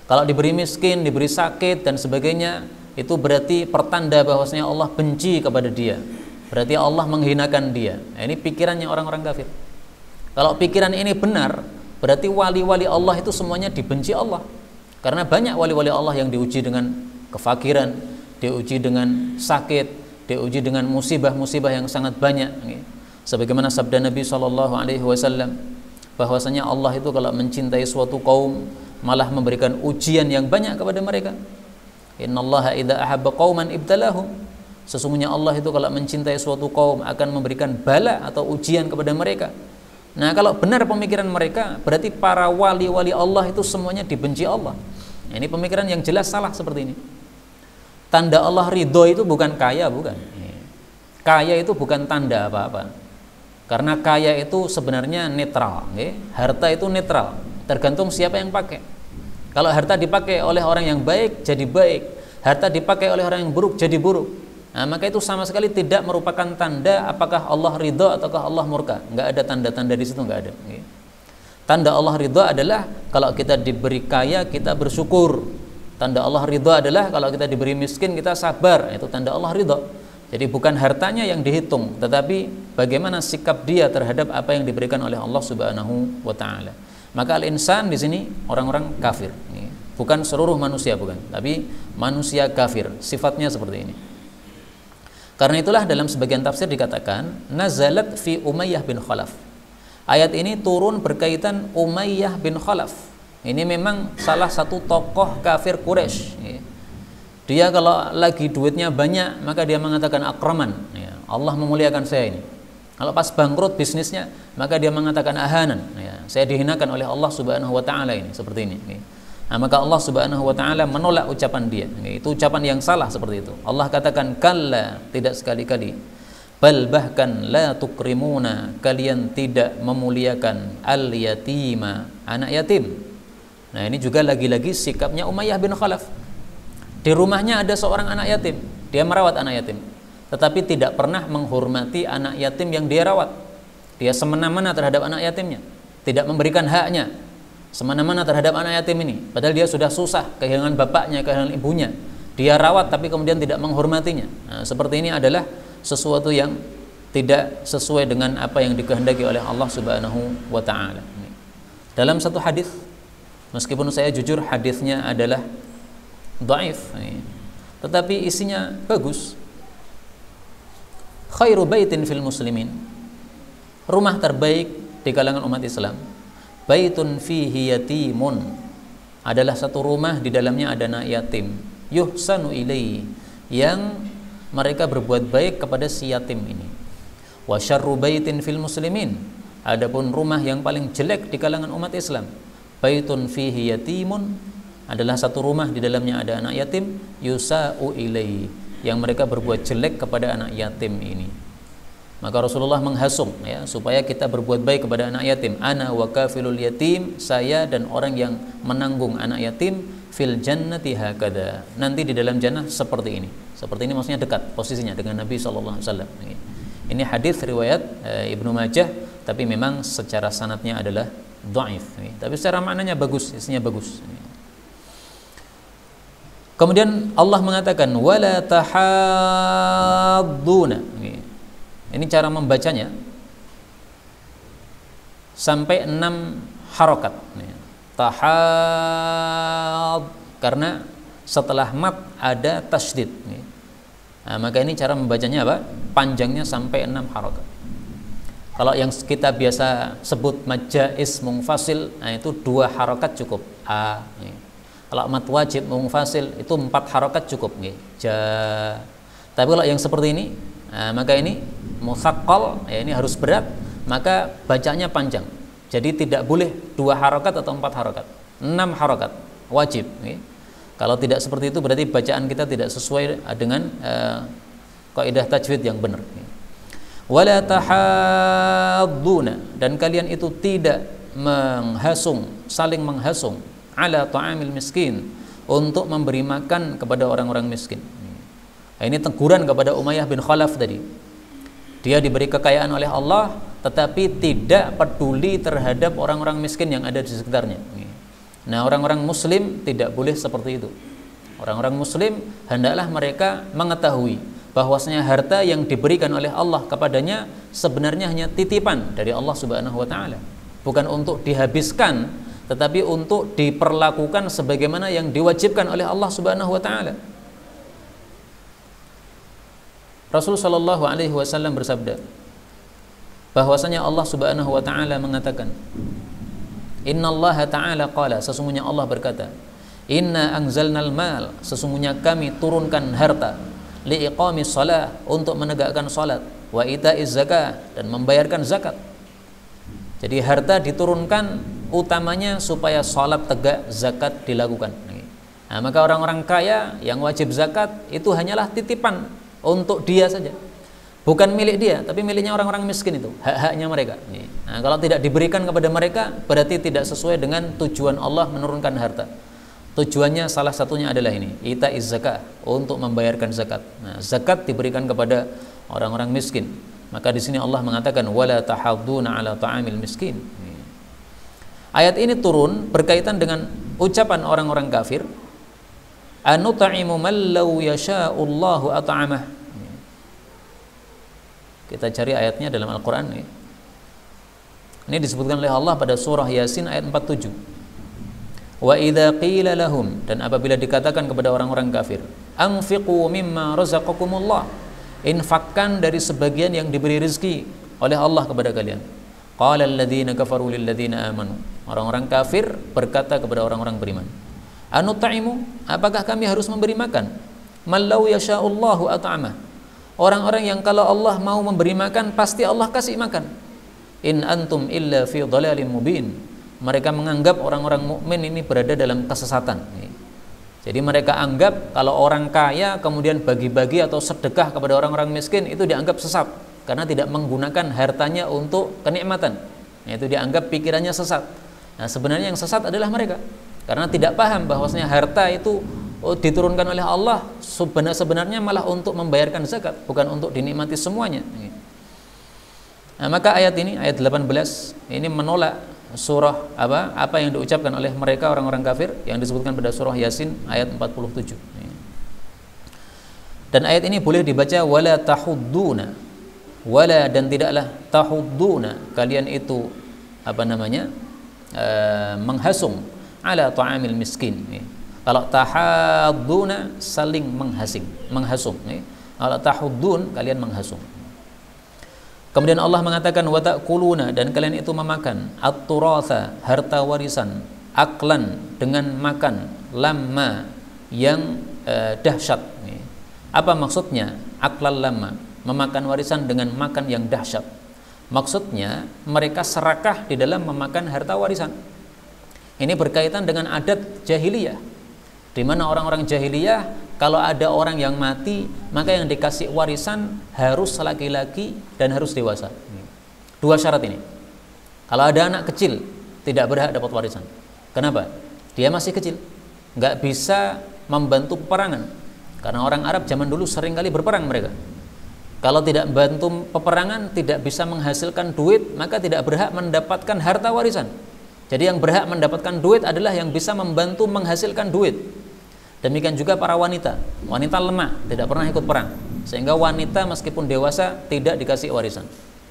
Kalau diberi miskin, diberi sakit dan sebagainya, itu berarti pertanda bahwasanya Allah benci kepada dia. Berarti Allah menghinakan dia. Nah, ini pikirannya orang-orang kafir. Kalau pikiran ini benar, berarti wali-wali Allah itu semuanya dibenci Allah. Karena banyak wali-wali Allah yang diuji dengan kefakiran, diuji dengan sakit, diuji dengan musibah-musibah yang sangat banyak. Sebagaimana sabda Nabi SAW, bahwasanya Allah itu kalau mencintai suatu kaum malah memberikan ujian yang banyak kepada mereka. Innallaha idza ahabba qauman ibtalahum. Sesungguhnya Allah itu kalau mencintai suatu kaum akan memberikan bala atau ujian kepada mereka. Nah, kalau benar pemikiran mereka, berarti para wali-wali Allah itu semuanya dibenci Allah. Nah, ini pemikiran yang jelas salah seperti ini. Tanda Allah ridho itu bukan kaya, bukan. Kaya itu bukan tanda apa-apa. Karena kaya itu sebenarnya netral, harta itu netral, tergantung siapa yang pakai. Kalau harta dipakai oleh orang yang baik, jadi baik. Harta dipakai oleh orang yang buruk, jadi buruk. Nah, maka itu sama sekali tidak merupakan tanda apakah Allah ridha ataukah Allah murka. Nggak ada tanda-tanda di situ, nggak ada. Tanda Allah ridha adalah kalau kita diberi kaya kita bersyukur. Tanda Allah ridha adalah kalau kita diberi miskin kita sabar. Itu tanda Allah ridha. Jadi bukan hartanya yang dihitung, tetapi bagaimana sikap dia terhadap apa yang diberikan oleh Allah Subhanahu wa taala. Maka al-insan di sini orang-orang kafir. Bukan seluruh manusia, bukan, tapi manusia kafir. Sifatnya seperti ini. Karena itulah dalam sebagian tafsir dikatakan nazalat fi Umayyah bin Khalaf. Ayat ini turun berkaitan Umayyah bin Khalaf. Ini memang salah satu tokoh kafir Quraisy. Dia kalau lagi duitnya banyak maka dia mengatakan akraman. Allah memuliakan saya ini. Kalau pas bangkrut bisnisnya maka dia mengatakan ahanan. Saya dihinakan oleh Allah Subhanahu wa taala ini, seperti ini. Nah, maka Allah Subhanahu wa taala menolak ucapan dia. Itu ucapan yang salah seperti itu. Allah katakan kalla, tidak sekali-kali. Bal bahkan la tukrimuna, kalian tidak memuliakan al yatima, anak yatim. Nah, ini juga lagi-lagi sikapnya Umayyah bin Khalaf. Di rumahnya ada seorang anak yatim, dia merawat anak yatim, tetapi tidak pernah menghormati anak yatim yang dia rawat. Dia semena-mena terhadap anak yatimnya, tidak memberikan haknya. Semana-mana terhadap anak yatim ini, padahal dia sudah susah kehilangan bapaknya, kehilangan ibunya, dia rawat tapi kemudian tidak menghormatinya. Nah, seperti ini adalah sesuatu yang tidak sesuai dengan apa yang dikehendaki oleh Allah Subhanahu wa taala. Dalam satu hadis, meskipun saya jujur hadisnya adalah dhaif, tetapi isinya bagus. Khairu baitin fil muslimin, rumah terbaik di kalangan umat Islam, baitun fihi yatimun, adalah satu rumah di dalamnya ada anak yatim, yuhsanu ilaihi, yang mereka berbuat baik kepada si yatim ini. Wa syarru baitin fil muslimin, adapun rumah yang paling jelek di kalangan umat Islam, baitun fihi yatimun, adalah satu rumah di dalamnya ada anak yatim, yusa'u ilaihi, yang mereka berbuat jelek kepada anak yatim ini. Maka Rasulullah menghasung supaya kita berbuat baik kepada anak yatim. Ana wa kafilul yatim, saya dan orang yang menanggung anak yatim, fil jannati hakada, nanti di dalam jannah seperti ini. Seperti ini maksudnya dekat posisinya dengan Nabi sallallahu alaihi wasallam. Ini hadis riwayat Ibnu Majah, tapi memang secara sanadnya adalah dhaif. Tapi secara maknanya bagus, isinya bagus. Kemudian Allah mengatakan wala tahadduna. Ini cara membacanya sampai 6 harokat. Tahad, karena setelah mat ada tasydid. Nah, maka ini cara membacanya apa? Panjangnya sampai 6 harokat. Kalau yang kita biasa sebut mad jaiz munfasil, nah itu 2 harokat cukup. A. Kalau mad wajib munfasil itu 4 harokat cukup. Ja. Tapi kalau yang seperti ini, nah, maka ini musaqqal, ini harus berat, maka bacanya panjang. Jadi tidak boleh 2 harokat atau 4 harokat, 6 harokat wajib. Kalau tidak seperti itu berarti bacaan kita tidak sesuai dengan kaidah tajwid yang benar. Wala tahadduna, dan kalian itu tidak menghasung, saling menghasung, ala ta'amil miskin, untuk memberi makan kepada orang-orang miskin. Ini teguran kepada Umayyah bin Khalaf tadi. Dia diberi kekayaan oleh Allah, tetapi tidak peduli terhadap orang-orang miskin yang ada di sekitarnya. Nah, orang-orang muslim tidak boleh seperti itu. Orang-orang muslim hendaklah mereka mengetahui bahwasanya harta yang diberikan oleh Allah kepadanya sebenarnya hanya titipan dari Allah Subhanahu wa taala. Bukan untuk dihabiskan, tetapi untuk diperlakukan sebagaimana yang diwajibkan oleh Allah Subhanahu wa taala. Rasul sallallahu alaihi wasallam bersabda bahwasanya Allah Subhanahu wa taala mengatakan, innallaha ta'ala qala, sesungguhnya Allah berkata, inna anzalnal mal, sesungguhnya kami turunkan harta, liiqamis shalah, untuk menegakkan salat, wa itaiz zakah, dan membayarkan zakat. Jadi harta diturunkan utamanya supaya salat tegak, zakat dilakukan. Nah, maka orang-orang kaya yang wajib zakat itu hanyalah titipan untuk dia saja, bukan milik dia, tapi miliknya orang-orang miskin, itu hak-haknya mereka. Nah, kalau tidak diberikan kepada mereka berarti tidak sesuai dengan tujuan Allah menurunkan harta. Tujuannya salah satunya adalah ini, itaiz zakah, untuk membayarkan zakat. Nah, zakat diberikan kepada orang-orang miskin. Maka di sini Allah mengatakan wala tahadduna ala ta'amil miskin. Ayat ini turun berkaitan dengan ucapan orang-orang kafir, anut'imu man law yasha'ullahu at'amah. Kita cari ayatnya dalam Al-Qur'an. Ini disebutkan oleh Allah pada surah Yasin ayat 47. Wa idza qila lahum, dan apabila dikatakan kepada orang-orang kafir, anfiqu mimma razaqakumullah, infakkan dari sebagian yang diberi rezeki oleh Allah kepada kalian. Qala alladziina kafaru lil ladziina amanu, orang-orang kafir berkata kepada orang-orang beriman, anut'imu, apakah kami harus memberi makan man law yasha'ullahu at'amah, orang-orang yang kalau Allah mau memberi makan pasti Allah kasih makan. In antum illa fi dhalalin mubin, mereka menganggap orang-orang mukmin ini berada dalam kesesatan. Jadi mereka anggap kalau orang kaya kemudian bagi-bagi atau sedekah kepada orang-orang miskin itu dianggap sesat karena tidak menggunakan hartanya untuk kenikmatan. Itu dianggap pikirannya sesat. Nah, sebenarnya yang sesat adalah mereka karena tidak paham bahwasanya harta itu diturunkan oleh Allah sebenarnya malah untuk membayarkan zakat, bukan untuk dinikmati semuanya. Nah, maka ayat ini, ayat 18 ini menolak surah apa yang diucapkan oleh mereka orang-orang kafir yang disebutkan pada surah Yasin ayat 47. Dan ayat ini boleh dibaca wala tahudduna, wala, dan tidaklah tahudduna, kalian itu menghasung ala ta'amil miskin. Kalau tahadduna saling menghasung. Kalau tahuddun kalian menghasung. Kemudian Allah mengatakan wa ta'kuluna, dan kalian itu memakan at-turatha, harta warisan, aklan, dengan makan, lamma, yang dahsyat. Apa maksudnya aklan lamma? Memakan warisan dengan makan yang dahsyat. Maksudnya mereka serakah di dalam memakan harta warisan. Ini berkaitan dengan adat jahiliyah, di mana orang-orang jahiliyah kalau ada orang yang mati, maka yang dikasih warisan harus laki-laki dan harus dewasa. Dua syarat ini. Kalau ada anak kecil, tidak berhak dapat warisan. Kenapa? Dia masih kecil, nggak bisa membantu peperangan. Karena orang Arab zaman dulu sering kali berperang mereka. Kalau tidak membantu peperangan, tidak bisa menghasilkan duit, maka tidak berhak mendapatkan harta warisan. Jadi yang berhak mendapatkan duit adalah yang bisa membantu menghasilkan duit. Demikian juga para wanita lemah, tidak pernah ikut perang, sehingga wanita meskipun dewasa tidak dikasih warisan.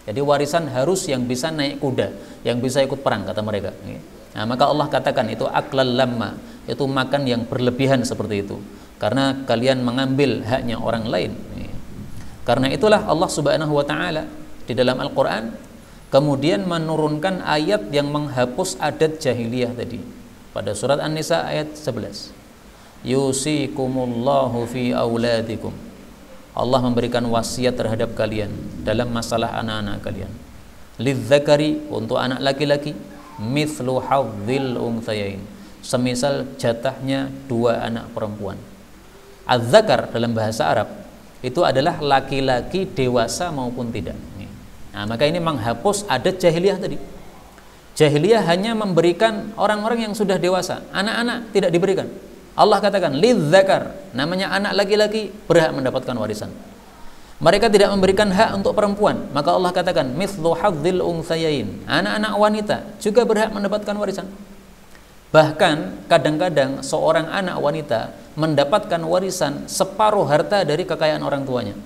Jadi warisan harus yang bisa naik kuda, yang bisa ikut perang, kata mereka. Nah, maka Allah katakan itu aklal lamma, itu makan yang berlebihan seperti itu, karena kalian mengambil haknya orang lain. Karena itulah Allah Subhanahu wa taala di dalam Al-Qur'an kemudian menurunkan ayat yang menghapus adat jahiliyah tadi pada surat An-Nisa ayat 11. Yusikumullahu fi auladikum, Allah memberikan wasiat terhadap kalian dalam masalah anak-anak kalian. Lidzakari, untuk anak laki-laki, mithlu hadzil unthayain, semisal jatahnya dua anak perempuan. Az-zakar dalam bahasa Arab itu adalah laki-laki dewasa maupun tidak. Nah, maka ini menghapus adat jahiliyah tadi. Jahiliyah hanya memberikan orang-orang yang sudah dewasa, anak-anak tidak diberikan. Allah katakan lidzakar, namanya anak laki-laki berhak mendapatkan warisan. Mereka tidak memberikan hak untuk perempuan, maka Allah katakan mithlu hadzil unthayain, anak-anak wanita juga berhak mendapatkan warisan. Bahkan kadang-kadang seorang anak wanita mendapatkan warisan separuh harta dari kekayaan orang tuanya.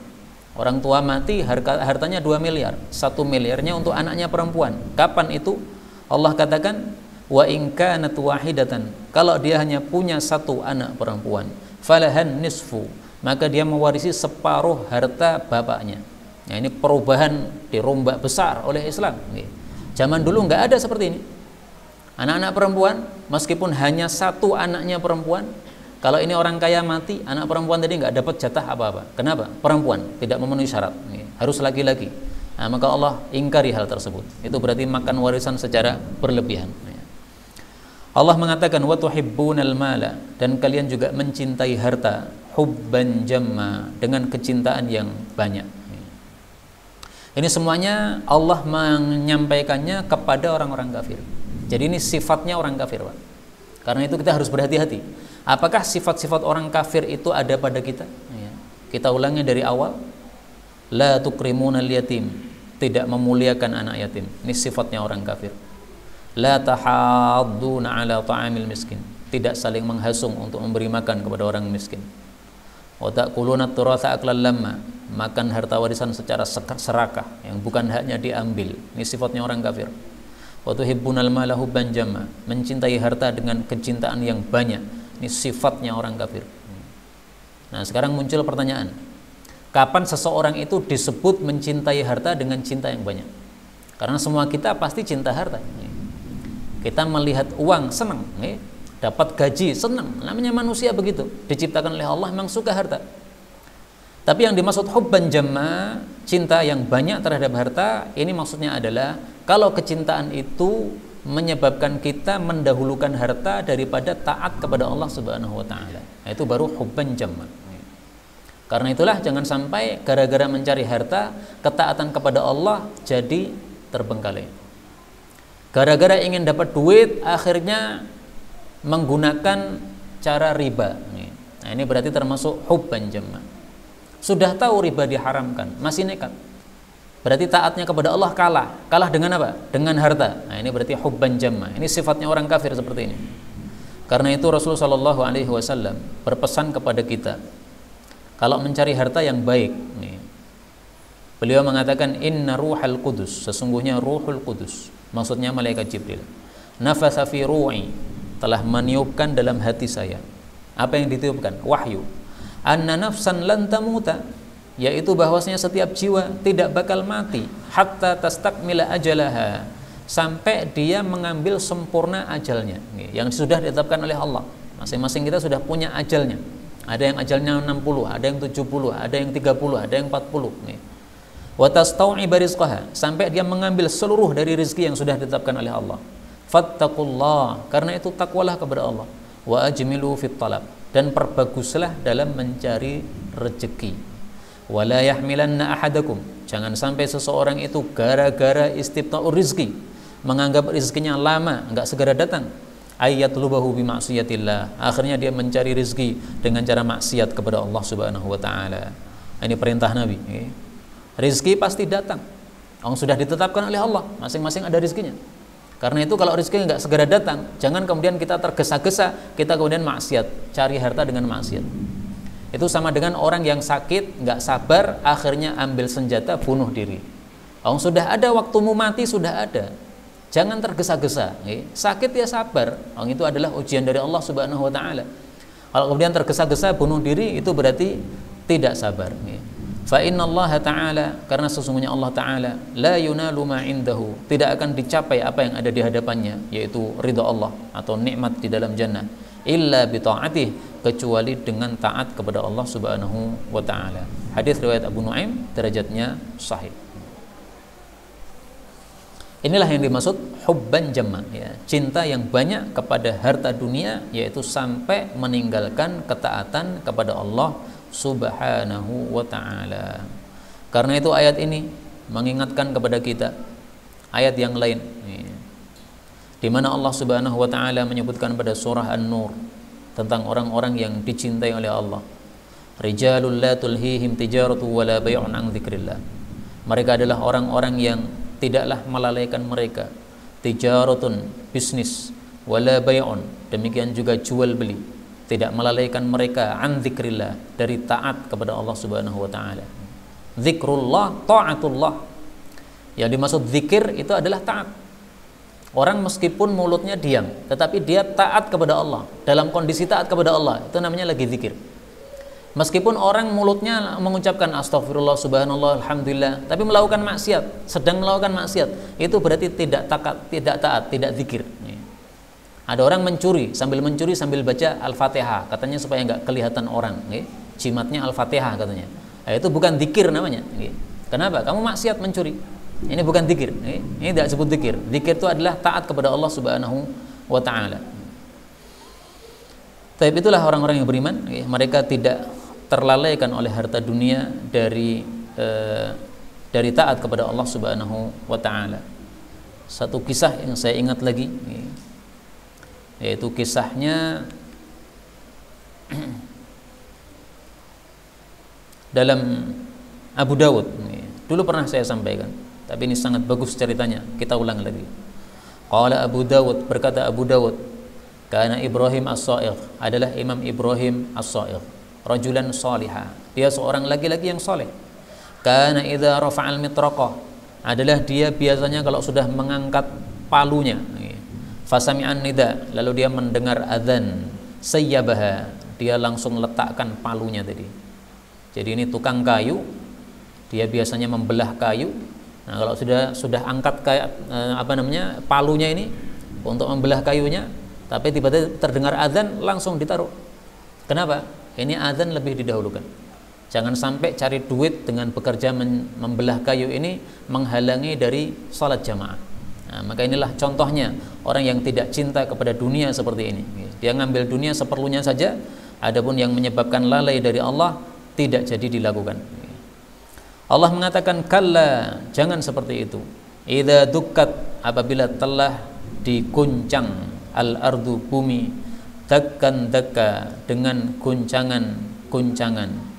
Orang tua mati, hartanya 2 miliar, 1 miliarnya untuk anaknya perempuan. Kapan itu? Allah katakan wa in kanat wahidatan, kalau dia hanya punya satu anak perempuan, falahan nisfu, maka dia mewarisi separuh harta bapaknya. Nah, ini perubahan dirombak besar oleh Islam. Zaman dulu nggak ada seperti ini. Anak-anak perempuan meskipun hanya satu anaknya perempuan, kalau ini orang kaya mati, anak perempuan tadi nggak dapat jatah apa-apa. Kenapa? Perempuan, tidak memenuhi syarat, harus laki-laki. Nah, maka Allah ingkari hal tersebut. Itu berarti makan warisan secara berlebihan. Allah mengatakan wa tuhibbunal mala, dan kalian juga mencintai harta, hubban jamma, dengan kecintaan yang banyak. Ini semuanya Allah menyampaikannya kepada orang-orang kafir. Jadi ini sifatnya orang kafir, Pak. Karena itu kita harus berhati-hati. Apakah sifat-sifat orang kafir itu ada pada kita? Ya. Kita ulangi dari awal. La tukrimunal yatim, tidak memuliakan anak yatim. Ini sifatnya orang kafir. La tahadduna ala ta'amil miskin, tidak saling menghasung untuk memberi makan kepada orang miskin. Wa ta'kuluna turatha aklan lamma, makan harta warisan secara serakah yang bukan haknya diambil. Ini sifatnya orang kafir. Wa tuhibbunal mala hubban jamma, mencintai harta dengan kecintaan yang banyak. Ini sifatnya orang kafir. Nah, sekarang muncul pertanyaan. Kapan seseorang itu disebut mencintai harta dengan cinta yang banyak? Karena semua kita pasti cinta harta. Kita melihat uang senang, dapat gaji senang. Namanya manusia begitu, diciptakan oleh Allah memang suka harta. Tapi yang dimaksud hubban jamma, cinta yang banyak terhadap harta, ini maksudnya adalah kalau kecintaan itu menyebabkan kita mendahulukan harta daripada taat kepada Allah Subhanahu wa taala. Itu baru hubban jamma. Karena itulah jangan sampai gara-gara mencari harta, ketaatan kepada Allah jadi terbengkalai. Gara-gara ingin dapat duit, akhirnya menggunakan cara riba. Nah, ini berarti termasuk hubban jamma. Sudah tahu riba diharamkan, masih nekat. Berarti taatnya kepada Allah kalah. Kalah dengan apa? Dengan harta. Nah, ini berarti hubban jamma. Ini sifatnya orang kafir seperti ini. Karena itu Rasulullah SAW berpesan kepada kita, kalau mencari harta yang baik, beliau mengatakan inna ruhal qudus, sesungguhnya ruhul qudus, maksudnya malaikat Jibril, nafatha fi ru'i, telah meniupkan dalam hati saya. Apa yang ditiupkan? Wahyu. Anna nafsan lan tamuta, yaitu bahwasanya setiap jiwa tidak bakal mati hatta tastakmila ajalaha, sampai dia mengambil sempurna ajalnya, yang sudah ditetapkan oleh Allah. Masing-masing kita sudah punya ajalnya. Ada yang ajalnya 60, ada yang 70, ada yang 30, ada yang 40. Wa tastau'iba rizqaha, sampai dia mengambil seluruh dari rezeki yang sudah ditetapkan oleh Allah. Fattaqullah, karena itu takwalah kepada Allah. Wa ajmilu fit talab, dan perbaguslah dalam mencari rezeki. Wala yahmilanna ahadakum, jangan sampai seseorang itu gara-gara istibta'ur rizki, menganggap rezekinya lama, enggak segera datang, ayyatlubahu bimaksiatillah, akhirnya dia mencari rezeki dengan cara maksiat kepada Allah Subhanahu wa taala. Ini perintah Nabi. Rezeki pasti datang. Sudah ditetapkan oleh Allah, masing-masing ada rezekinya. Karena itu kalau rezeki enggak segera datang, jangan kemudian kita tergesa-gesa, kita kemudian maksiat, cari harta dengan maksiat. Itu sama dengan orang yang sakit, enggak sabar, akhirnya ambil senjata bunuh diri. Sudah ada waktumu mati, sudah ada. Jangan tergesa-gesa. Sakit ya sabar. Itu adalah ujian dari Allah Subhanahu wa taala. Kalau kemudian tergesa-gesa bunuh diri, itu berarti tidak sabar. Fa innallaha ta'ala, karena sesungguhnya Allah Ta'ala la yunalu ma indahu, tidak akan dicapai apa yang ada di hadapannya, yaitu ridha Allah atau nikmat di dalam jannah, illa bi ta'atih, kecuali dengan taat kepada Allah Subhanahu wa taala. Hadis riwayat Abu Nuaim, derajatnya sahih. Inilah yang dimaksud hubban jamma, ya, cinta yang banyak kepada harta dunia, yaitu sampai meninggalkan ketaatan kepada Allah Subhanahu wa ta'ala. Karena itu ayat ini mengingatkan kepada kita ayat yang lain, di mana Allah Subhanahu wa ta'ala menyebutkan pada surah An-Nur tentang orang-orang yang dicintai oleh Allah. Rijalul la tulhihim tijaratu wala bai'un an dzikrillah. Mereka adalah orang-orang yang tidaklah melalaikan mereka tijaratun, bisnis, wala bai'un, demikian juga jual beli, tidak melalaikan mereka an dzikrillah, dari taat kepada Allah Subhanahu wa taala. Zikrullah, taatullah. Yang dimaksud zikir itu adalah taat. Orang meskipun mulutnya diam, tetapi dia taat kepada Allah. Dalam kondisi taat kepada Allah, itu namanya lagi zikir. Meskipun orang mulutnya mengucapkan astagfirullah, subhanallah, alhamdulillah, tapi melakukan maksiat, sedang melakukan maksiat, itu berarti tidak taat, tidak zikir. Ada orang mencuri sambil baca Al-Fatihah, katanya supaya nggak kelihatan orang, jimatnya Al-Fatihah katanya. Itu bukan zikir namanya. Kenapa? Kamu maksiat mencuri. Ini bukan zikir. Ini tidak disebut zikir. Zikir itu adalah taat kepada Allah Subhanahu wa taala. Tapi itulah orang-orang yang beriman, mereka tidak terlalaikan oleh harta dunia dari taat kepada Allah Subhanahu wa taala. Satu kisah yang saya ingat lagi, yaitu kisahnya dalam Abu Dawud. Dulu pernah saya sampaikan, tapi ini sangat bagus ceritanya, kita ulang lagi. Qala Abu Dawud, berkata Abu Dawud, kana Ibrahim As-Sha'igh, adalah Imam Ibrahim As-Sha'igh, rajulan salihah, dia seorang laki-laki yang saleh. Kana idza rafa'al mitraqah, adalah dia biasanya kalau sudah mengangkat palunya, fasami'an nida, lalu dia mendengar azan, sayyabaha, dia langsung letakkan palunya tadi. Jadi ini tukang kayu, dia biasanya membelah kayu. Nah, kalau sudah angkat kayak palunya ini untuk membelah kayunya, tapi tiba-tiba terdengar azan, langsung ditaruh. Kenapa? Ini azan lebih didahulukan. Jangan sampai cari duit dengan bekerja membelah kayu ini menghalangi dari salat jamaah. Nah, maka inilah contohnya orang yang tidak cinta kepada dunia seperti ini. Dia ngambil dunia seperlunya saja, adapun yang menyebabkan lalai dari Allah tidak jadi dilakukan. Allah mengatakan kalla, jangan seperti itu. Idza dukkat, apabila telah diguncang al-ardu, bumi, dakkan dakka, dengan guncangan,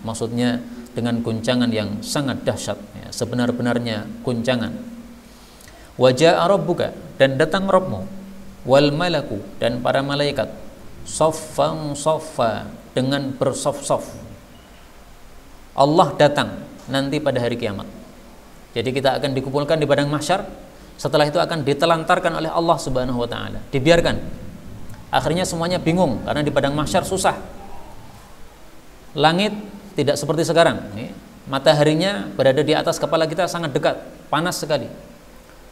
maksudnya dengan guncangan yang sangat dahsyat, ya, sebenar-benarnya guncangan. Wa jaa rabbuka, dan datang Rabbmu, wal malaku, dan para malaikat, saffan saffa, dengan bersaf-saf. Allah datang nanti pada hari kiamat. Jadi kita akan dikumpulkan di padang mahsyar, setelah itu akan ditelantarkan oleh Allah Subhanahu wa taala, dibiarkan. Akhirnya semuanya bingung karena di padang mahsyar susah. Langit tidak seperti sekarang, mataharinya berada di atas kepala kita, sangat dekat, panas sekali.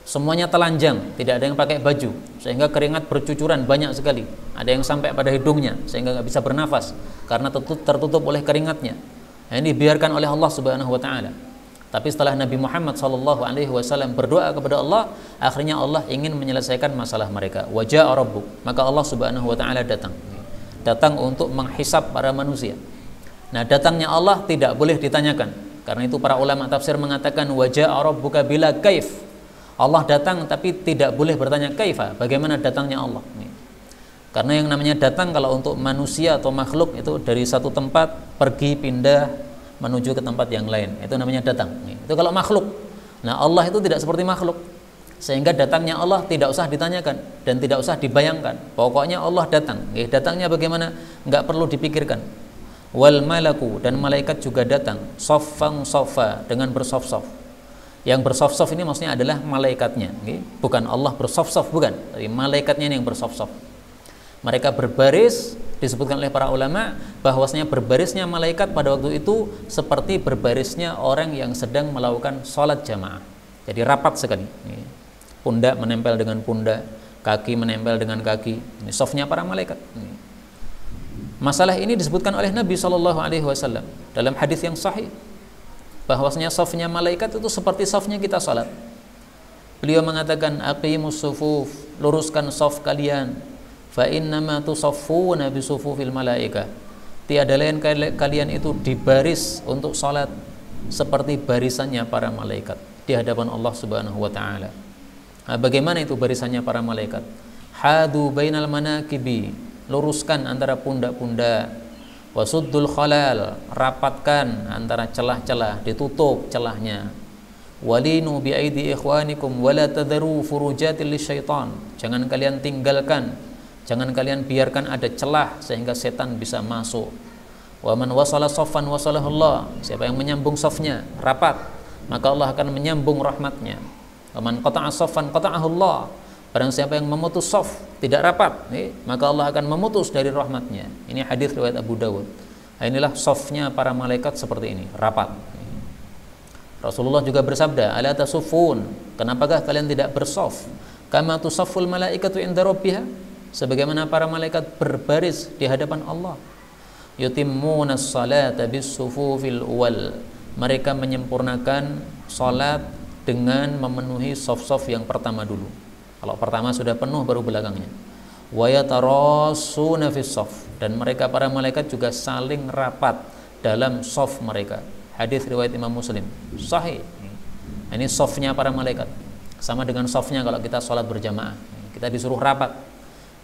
Semuanya telanjang, tidak ada yang pakai baju, sehingga keringat bercucuran banyak sekali. Ada yang sampai pada hidungnya sehingga nggak bisa bernafas karena tertutup oleh keringatnya. Ini dibiarkan oleh Allah Subhanahu wa taala. Tapi setelah Nabi Muhammad SAW berdoa kepada Allah, akhirnya Allah ingin menyelesaikan masalah mereka. Wa jaa rabbuk, maka Allah Subhanahu wa taala datang untuk menghisab para manusia. Nah, datangnya Allah tidak boleh ditanyakan. Karena itu para ulama tafsir mengatakan wa jaa rabbuka bila kaif. Allah datang tapi tidak boleh bertanya kaifa, bagaimana datangnya Allah. Karena yang namanya datang kalau untuk manusia atau makhluk itu dari satu tempat pergi pindah menuju ke tempat yang lain, itu namanya datang. Itu kalau makhluk. Nah, Allah itu tidak seperti makhluk, sehingga datangnya Allah tidak usah ditanyakan dan tidak usah dibayangkan. Pokoknya Allah datang. Datangnya bagaimana? Nggak perlu dipikirkan. Wal malaku, dan malaikat juga datang, saffan saffa, dengan bersaf-saf. Yang bersaf-saf ini maksudnya adalah malaikatnya, bukan Allah bersaf-saf, bukan, tapi malaikatnya ini yang bersaf-saf. Mereka berbaris, disebutkan oleh para ulama bahwasanya berbarisnya malaikat pada waktu itu seperti berbarisnya orang yang sedang melakukan sholat jamaah. Jadi rapat sekali. Pundak menempel dengan pundak, kaki menempel dengan kaki. Ini safnya para malaikat. Masalah ini disebutkan oleh Nabi SAW dalam hadis yang sahih, bahwasanya safnya malaikat itu seperti safnya kita sholat. Beliau mengatakan, aqimus sufuf, luruskan saf kalian, fa innama tusaffuna bisufufil malaika, tiada lain kalian itu dibaris untuk salat seperti barisannya para malaikat di hadapan Allah Subhanahu wa taala. Nah, bagaimana itu barisannya para malaikat? Hadu bainal manakibi, luruskan antara pundak-pundak, wasuddul khalal, rapatkan antara celah-celah, ditutup celahnya. Walinu bi aidi ikhwanikum wala tadharu furujatil lisyaitan, jangan kalian tinggalkan, jangan kalian biarkan ada celah sehingga setan bisa masuk. Wa man wasala saffan wasalahu Allah, siapa yang menyambung safnya rapat, maka Allah akan menyambung rahmatnya. Wa man qata'a saffan qata'ahu Allah, barang siapa yang memutus saf tidak rapat, maka Allah akan memutus dari rahmatnya. Ini hadis riwayat Abu Dawud. Nah, inilah safnya para malaikat seperti ini, rapat. Rasulullah juga bersabda, ala tasuffun, kenapakah kalian tidak bersaf kama tusafful malaikatu inda rabbiha, sebagaimana para malaikat berbaris di hadapan Allah. Yutimmunas salata bis-sufufil awwal, mereka menyempurnakan salat dengan memenuhi saf-saf yang pertama dulu. Kalau pertama sudah penuh baru belakangnya. Wa yatarassuna fis-saf, dan mereka para malaikat juga saling rapat dalam saf mereka. Hadis riwayat Imam Muslim, sahih. Ini safnya para malaikat sama dengan safnya kalau kita sholat berjamaah, kita disuruh rapat.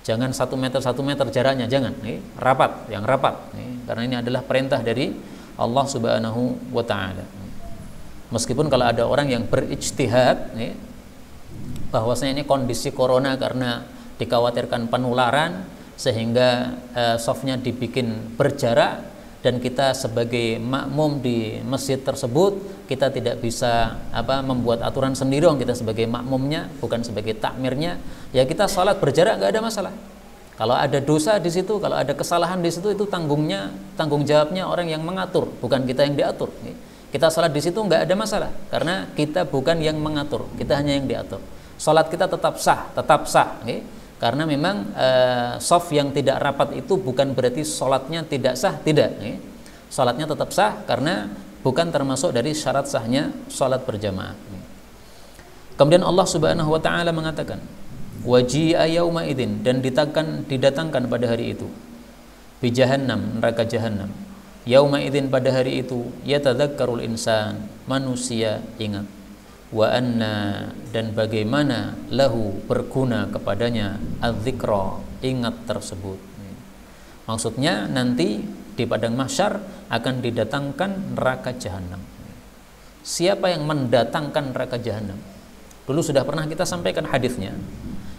Jangan 1 meter jaraknya, jangan. Rapat, yang rapat. Karena ini adalah perintah dari Allah Subhanahu wa taala. Meskipun kalau ada orang yang berijtihad bahwasanya ini kondisi corona karena dikhawatirkan penularan sehingga softnya dibikin berjarak, dan kita sebagai makmum di masjid tersebut kita tidak bisa membuat aturan sendiri, kita sebagai makmumnya bukan sebagai takmirnya, ya kita sholat berjarak nggak ada masalah. Kalau ada dosa di situ, kalau ada kesalahan di situ, itu tanggung jawabnya orang yang mengatur, bukan kita yang diatur. Kita sholat di situ nggak ada masalah, karena kita bukan yang mengatur, kita hanya yang diatur. Sholat kita tetap sah, karena memang soft yang tidak rapat itu bukan berarti sholatnya tidak sah, tidak. Sholatnya tetap sah karena bukan termasuk dari syarat sahnya sholat berjamaah. Kemudian Allah Subhanahu wa taala mengatakan, waji'a yauma idzin, dan didatangkan pada hari itu, bi jahannam, neraka jahannam, yauma idzin, pada hari itu, yatadzakkarul insan, manusia ingat, wa anna, dan bagaimana, lahu, berguna kepadanya, adzikra, ingat tersebut. Maksudnya nanti di padang mahsyar akan didatangkan neraka jahannam. Siapa yang mendatangkan neraka jahannam? Dulu sudah pernah kita sampaikan hadisnya.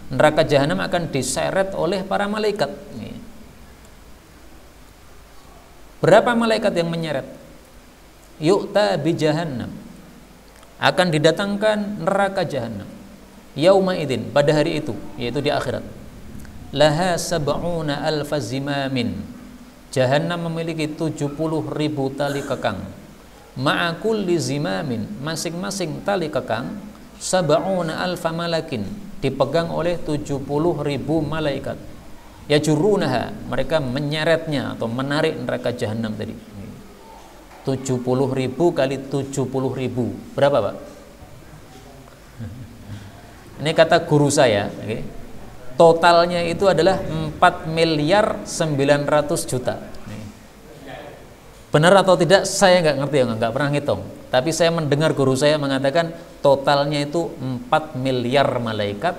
Neraka jahanam akan diseret oleh para malaikat. Berapa malaikat yang menyeret? Yu'ta bi jahannam, akan didatangkan neraka jahanam. Yauma idzin, pada hari itu, yaitu di akhirat. Laha sab'una alfa zimamin, jahanam memiliki 70.000 tali kekang. Ma'a kulli zimamin, masing-masing tali kekang, sab'una alfa malakin, dipegang oleh 70.000 malaikat. Yajurunaha, mereka menyeretnya atau menarik neraka jahanam tadi. 70.000 kali 70.000, berapa Pak? Ini kata guru saya, totalnya itu adalah 4.900.000.000. Benar atau tidak saya nggak ngerti, nggak pernah ngitung. Tapi saya mendengar guru saya mengatakan totalnya itu 4 miliar malaikat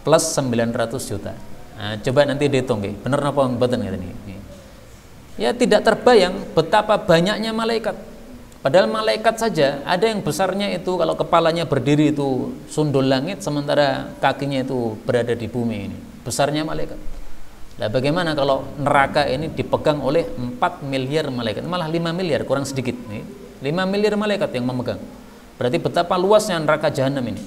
plus 900 juta. Nah, coba nanti dihitung, bener apa mboten ngeten iki. Ya tidak terbayang betapa banyaknya malaikat. Padahal malaikat saja ada yang besarnya itu kalau kepalanya berdiri itu sundul langit, sementara kakinya itu berada di bumi ini. Besarnya malaikat. Nah, bagaimana kalau neraka ini dipegang oleh 4 miliar malaikat, malah 5 miliar, kurang sedikit nih. 5 miliar malaikat yang memegang. Berarti betapa luasnya neraka jahanam ini.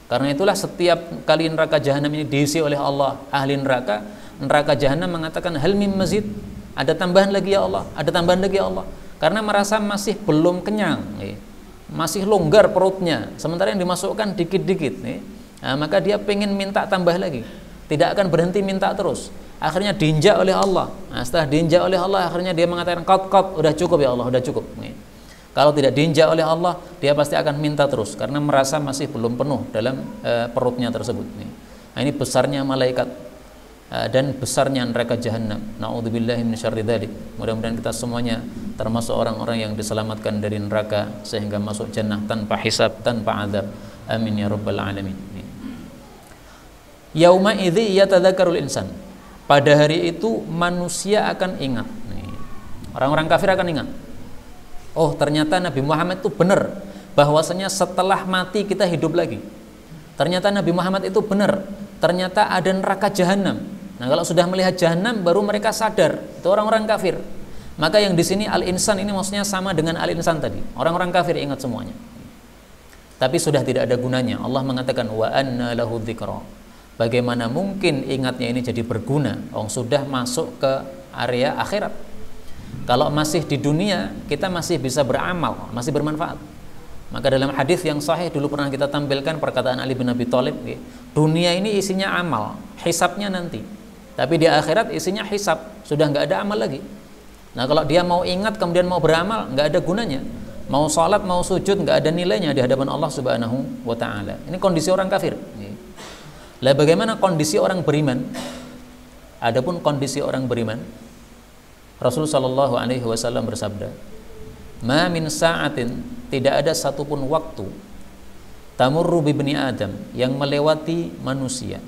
Karena itulah setiap kali neraka jahanam ini diisi oleh Allah, ahli neraka jahanam mengatakan, hal mim mazid, ada tambahan lagi ya Allah, ada tambahan lagi ya Allah. Karena merasa masih belum kenyang, masih longgar perutnya, sementara yang dimasukkan dikit-dikit. Nah, maka dia pengen minta tambah lagi, tidak akan berhenti minta terus. Akhirnya diinjak oleh Allah. Nah, setelah diinjak oleh Allah, akhirnya dia mengatakan, kot, udah cukup ya Allah, udah cukup. Kalau tidak diinjak oleh Allah, dia pasti akan minta terus karena merasa masih belum penuh dalam perutnya tersebut. Nah, ini besarnya malaikat dan besarnya neraka jahanam. Na'udzubillahi minasyarri dzalik. Mudah-mudahan kita semuanya termasuk orang-orang yang diselamatkan dari neraka sehingga masuk jannah tanpa hisab, tanpa azab. Amin ya rabbal alamin. Yauma idzi yatadzakkarul insan. Pada hari itu manusia akan ingat. Orang-orang kafir akan ingat. Oh, ternyata Nabi Muhammad itu benar bahwasanya setelah mati kita hidup lagi. Ternyata Nabi Muhammad itu benar. Ternyata ada neraka jahanam. Nah, kalau sudah melihat jahanam baru mereka sadar. Itu orang-orang kafir. Maka yang di sini al-insan ini maksudnya sama dengan al-insan tadi. Orang-orang kafir ingat semuanya. Tapi sudah tidak ada gunanya. Allah mengatakan wa anna lahu dzikra. Bagaimana mungkin ingatnya ini jadi berguna? Sudah masuk ke area akhirat. Kalau masih di dunia, kita masih bisa beramal, masih bermanfaat. Maka dalam hadis yang sahih dulu pernah kita tampilkan perkataan Ali bin Abi Thalib, dunia ini isinya amal, hisabnya nanti. Tapi di akhirat isinya hisab, sudah nggak ada amal lagi. Nah, kalau dia mau ingat kemudian mau beramal, nggak ada gunanya. Mau sholat, mau sujud, nggak ada nilainya di hadapan Allah Subhanahu wa Ta'ala. Ini kondisi orang kafir. Lah, bagaimana kondisi orang beriman? Adapun kondisi orang beriman, Rasul sallallahu alaihi wasallam bersabda, "Ma min sa'atin, tidak ada satupun waktu, tamurru bi bani Adam, yang melewati manusia,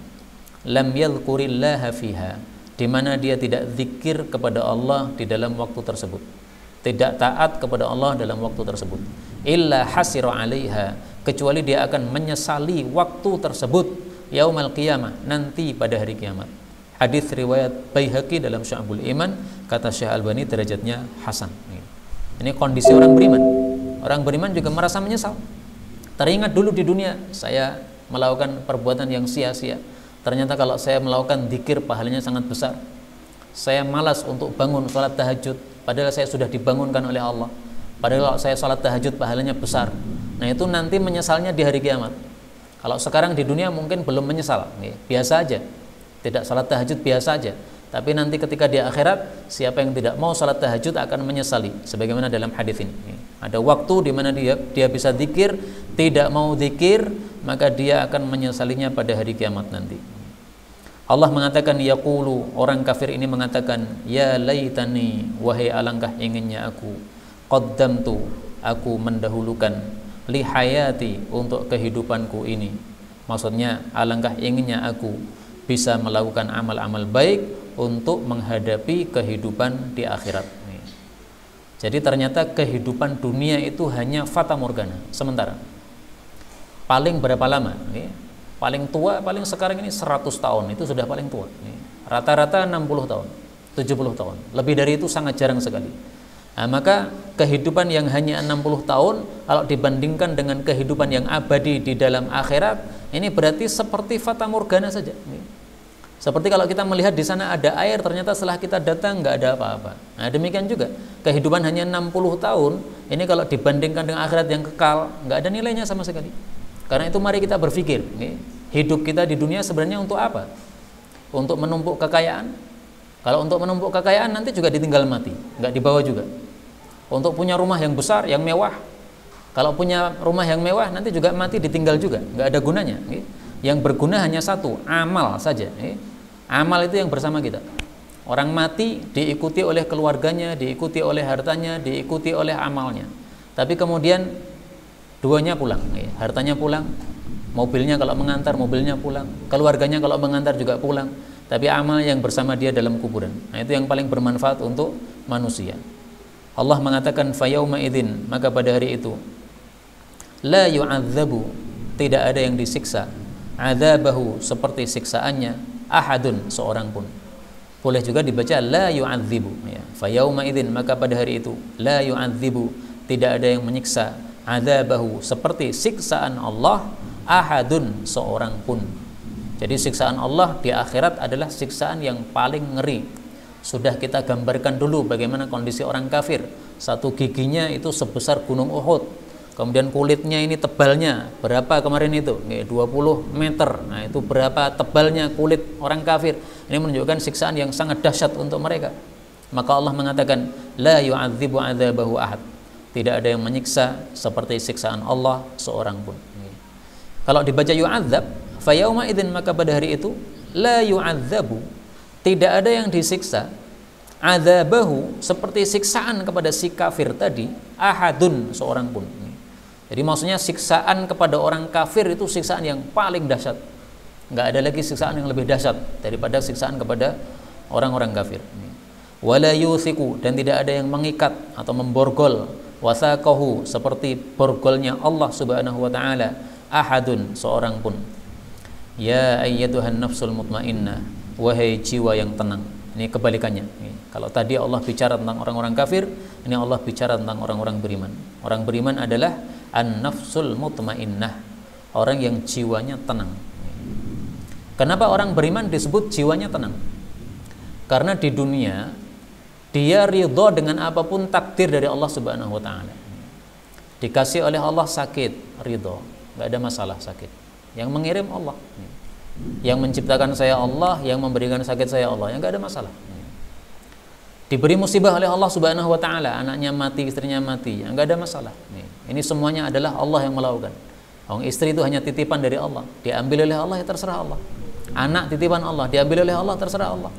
lam yadhkurillaha fiha, di mana dia tidak zikir kepada Allah di dalam waktu tersebut, tidak taat kepada Allah dalam waktu tersebut, illa hasira 'alaiha, kecuali dia akan menyesali waktu tersebut yaumal qiyamah, nanti pada hari kiamat. Hadis riwayat Baihaqi dalam Syu'abul Iman, kata Syekh Albani derajatnya hasan. Ini kondisi orang beriman. Orang beriman juga merasa menyesal. Teringat dulu di dunia saya melakukan perbuatan yang sia-sia. Ternyata kalau saya melakukan zikir pahalanya sangat besar. Saya malas untuk bangun salat tahajud, padahal saya sudah dibangunkan oleh Allah. Padahal kalau saya salat tahajud pahalanya besar. Nah, itu nanti menyesalnya di hari kiamat. Kalau sekarang di dunia mungkin belum menyesal, biasa aja. Tidak salat tahajud biasa aja. Tapi nanti ketika di akhirat, siapa yang tidak mau salat tahajud akan menyesali, sebagaimana dalam hadis ini. Ada waktu di mana dia bisa zikir, tidak mau zikir, maka dia akan menyesalinya pada hari kiamat nanti. Allah mengatakan, yaqulu, orang kafir ini mengatakan, ya laitani, wahai alangkah inginnya aku, qaddamtu, aku mendahulukan, li hayati, untuk kehidupanku ini. Maksudnya alangkah inginnya aku bisa melakukan amal-amal baik untuk menghadapi kehidupan di akhirat. Jadi ternyata kehidupan dunia itu hanya fata morgana, sementara. Paling berapa lama? Paling tua, paling sekarang ini 100 tahun, itu sudah paling tua. Rata-rata 60 tahun, 70 tahun. Lebih dari itu sangat jarang sekali. Nah, maka kehidupan yang hanya 60 tahun, kalau dibandingkan dengan kehidupan yang abadi di dalam akhirat, ini berarti seperti fata morgana saja. Seperti kalau kita melihat di sana ada air, ternyata setelah kita datang nggak ada apa-apa. Nah, demikian juga kehidupan hanya 60 tahun, ini kalau dibandingkan dengan akhirat yang kekal, nggak ada nilainya sama sekali. Karena itu mari kita berpikir, hidup kita di dunia sebenarnya untuk apa? Untuk menumpuk kekayaan? Kalau untuk menumpuk kekayaan nanti juga ditinggal mati, nggak dibawa juga. Untuk punya rumah yang besar, yang mewah, kalau punya rumah yang mewah nanti juga mati ditinggal juga, nggak ada gunanya. Yang berguna hanya satu, amal saja. Amal itu yang bersama kita. Orang mati diikuti oleh keluarganya, diikuti oleh hartanya, diikuti oleh amalnya. Tapi kemudian duanya pulang, hartanya pulang, mobilnya kalau mengantar, mobilnya pulang, keluarganya kalau mengantar juga pulang. Tapi amal yang bersama dia dalam kuburan. Nah, itu yang paling bermanfaat untuk manusia. Allah mengatakan fayauma idzin, maka pada hari itu la yu'adzabu, tidak ada yang disiksa, adzabahu, seperti siksaannya, ahadun, seorang pun. Boleh juga dibaca la yu'adzibu, ya. Fayauma idzin, maka pada hari itu la yu'adzibu, tidak ada yang menyiksa, adzabahu, seperti siksaan Allah, ahadun, seorang pun. Jadi siksaan Allah di akhirat adalah siksaan yang paling ngeri. Sudah kita gambarkan dulu bagaimana kondisi orang kafir. Satu giginya itu sebesar gunung Uhud. Kemudian kulitnya ini tebalnya berapa kemarin itu? 20 meter. Nah, itu berapa tebalnya kulit orang kafir. Ini menunjukkan siksaan yang sangat dahsyat untuk mereka. Maka Allah mengatakan la yu'adzibu 'adzabahu ahad. Tidak ada yang menyiksa seperti siksaan Allah seorang pun. Kalau dibaca yu'adzab, fa yauma idzin, maka pada hari itu la yu'adzabu, tidak ada yang disiksa, adzabahu, seperti siksaan kepada si kafir tadi, ahadun, seorang pun. Jadi maksudnya siksaan kepada orang kafir itu siksaan yang paling dahsyat. Nggak ada lagi siksaan yang lebih dahsyat daripada siksaan kepada orang-orang kafir. Wala yuthiku, dan tidak ada yang mengikat atau memborgol, wasaqahu, seperti borgolnya Allah Subhanahu wa taala, ahadun, seorang pun. Ya ayyatuhan nafsul mutmainnah, wahai jiwa yang tenang. Ini kebalikannya. Kalau tadi Allah bicara tentang orang-orang kafir, ini Allah bicara tentang orang-orang beriman. Orang beriman adalah an-nafsul mutmainnah, orang yang jiwanya tenang. Kenapa orang beriman disebut jiwanya tenang? Karena di dunia dia ridho dengan apapun takdir dari Allah Subhanahu wa taala. Dikasih oleh Allah sakit, ridho, nggak ada masalah sakit. Yang mengirim Allah, yang menciptakan saya Allah, yang memberikan sakit saya Allah, yang nggak ada masalah. Diberi musibah oleh Allah Subhanahu wa taala, anaknya mati, istrinya mati, yang nggak ada masalah. Ini semuanya adalah Allah yang melakukan. Orang istri itu hanya titipan dari Allah, diambil oleh Allah, ya terserah Allah. Anak titipan Allah, diambil oleh Allah, terserah Allah.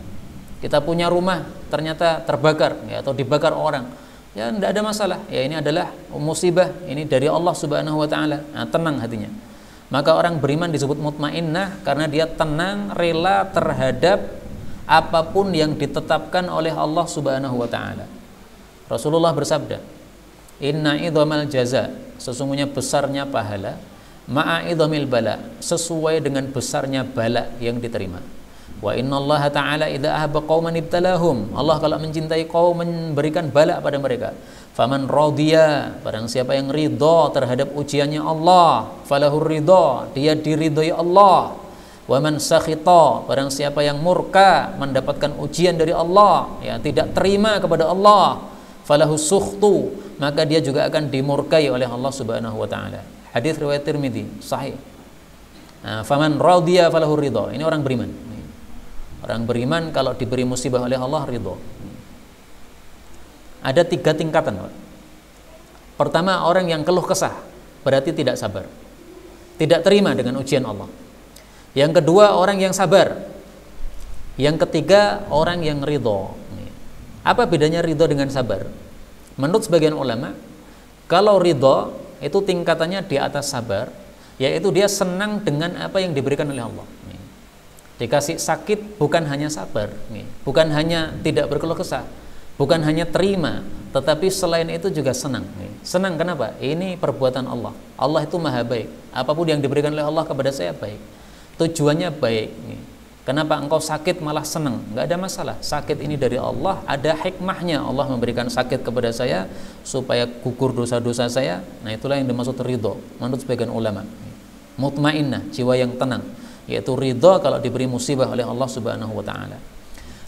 Kita punya rumah ternyata terbakar, ya, atau dibakar orang, ya tidak ada masalah. Ya, ini adalah musibah, ini dari Allah Subhanahu wa taala. Nah, tenang hatinya. Maka orang beriman disebut mutmainnah karena dia tenang, rela terhadap apapun yang ditetapkan oleh Allah Subhanahu wa taala. Rasulullah bersabda, "Inna idhamal jaza", sesungguhnya besarnya pahala, ma'a idhamil bala, sesuai dengan besarnya bala yang diterima. Wa innallaha ta'ala idza ahabba qauman ibtalahum, Allah kalau mencintai kaum memberikan bala pada mereka. Faman radiya, barang siapa yang ridha terhadap ujiannya Allah, falahur ridha, dia diridhoi Allah. Wa man sakhita, barang siapa yang murka mendapatkan ujian dari Allah, ya tidak terima kepada Allah, falahu sukhtu, maka dia juga akan dimurkai oleh Allah Subhanahu wa taala. Hadis riwayat Tirmidzi sahih. Faman radiya falahur ridha. Ini orang beriman. Orang beriman kalau diberi musibah oleh Allah ridha. Ada 3 tingkatan, Pak. Pertama, orang yang keluh kesah, berarti tidak sabar, tidak terima dengan ujian Allah. Yang kedua, orang yang sabar. Yang ketiga, orang yang ridho. Apa bedanya ridho dengan sabar? Menurut sebagian ulama, kalau ridho itu tingkatannya di atas sabar, yaitu dia senang dengan apa yang diberikan oleh Allah. Dikasih sakit bukan hanya sabar, bukan hanya tidak berkeluh kesah, bukan hanya terima, tetapi selain itu juga senang. Senang kenapa? Ini perbuatan Allah. Allah itu maha baik. Apapun yang diberikan oleh Allah kepada saya baik. Tujuannya baik. Kenapa engkau sakit malah senang? Nggak ada masalah. Sakit ini dari Allah, ada hikmahnya. Allah memberikan sakit kepada saya supaya gugur dosa-dosa saya. Nah, itulah yang dimaksud ridho menurut sebagian ulama. Mutmainnah, jiwa yang tenang, yaitu ridho kalau diberi musibah oleh Allah Subhanahu wa taala.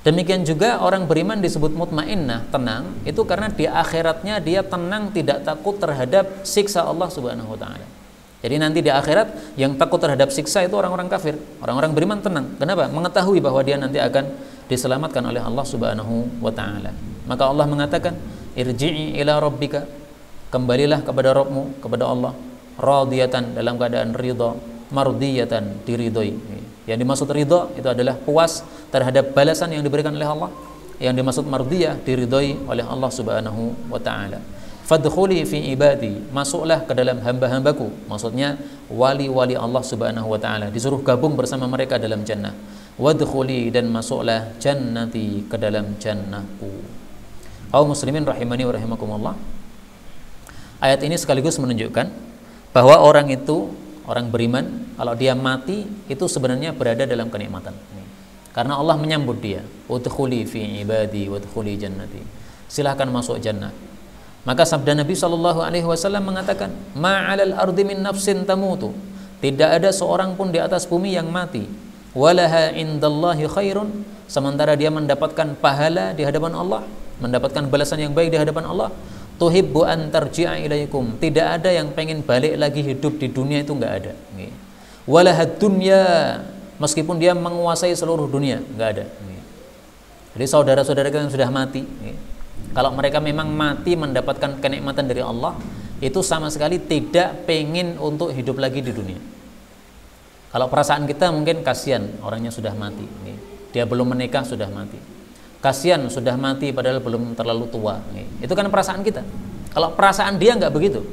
Demikian juga orang beriman disebut mutmainnah, tenang, itu karena di akhiratnya dia tenang, tidak takut terhadap siksa Allah Subhanahu wa taala. Jadi nanti di akhirat yang takut terhadap siksa itu orang-orang kafir. Orang-orang beriman tenang. Kenapa? Mengetahui bahwa dia nanti akan diselamatkan oleh Allah Subhanahu wa taala. Maka Allah mengatakan, "Irji'i ila rabbika", kembalilah kepada Rabbmu, kepada Allah, radiyatan, dalam keadaan ridha, mardiyatan, diridhoi. Yang dimaksud ridha itu adalah puas terhadap balasan yang diberikan oleh Allah. Yang dimaksud mardiyah, diridhoi oleh Allah Subhanahu wa taala. Fadkhuli fi ibadi, masuklah ke dalam hamba-hambaku, maksudnya wali-wali Allah Subhanahu wa taala, disuruh gabung bersama mereka dalam jannah. Wadkhuli, dan masuklah jannati, ke dalam jannahku. Kaum muslimin rahimani wa rahimakumullah. Ayat ini sekaligus menunjukkan bahwa orang itu, orang beriman, kalau dia mati itu sebenarnya berada dalam kenikmatan. Karena Allah menyambut dia, udkhuli fi ibadi wadkhuli jannati. Silahkan masuk jannah. Maka sabda Nabi SAW mengatakan, ma'alal ardi min nafsin tamutu, tidak ada seorang pun di atas bumi yang mati, walaha indallahi khairun, sementara dia mendapatkan pahala di hadapan Allah, mendapatkan balasan yang baik di hadapan Allah. Tuhibbu an tarji'a ilaikum, tidak ada yang pengen balik lagi hidup di dunia, itu enggak ada. Walahad dunya, meskipun dia menguasai seluruh dunia, enggak ada. Jadi saudara-saudara kita yang sudah mati, kalau mereka memang mati mendapatkan kenikmatan dari Allah, itu sama sekali tidak pengen untuk hidup lagi di dunia. Kalau perasaan kita mungkin kasihan, orangnya sudah mati, dia belum menikah sudah mati, kasihan sudah mati padahal belum terlalu tua. Itu kan perasaan kita. Kalau perasaan dia nggak begitu.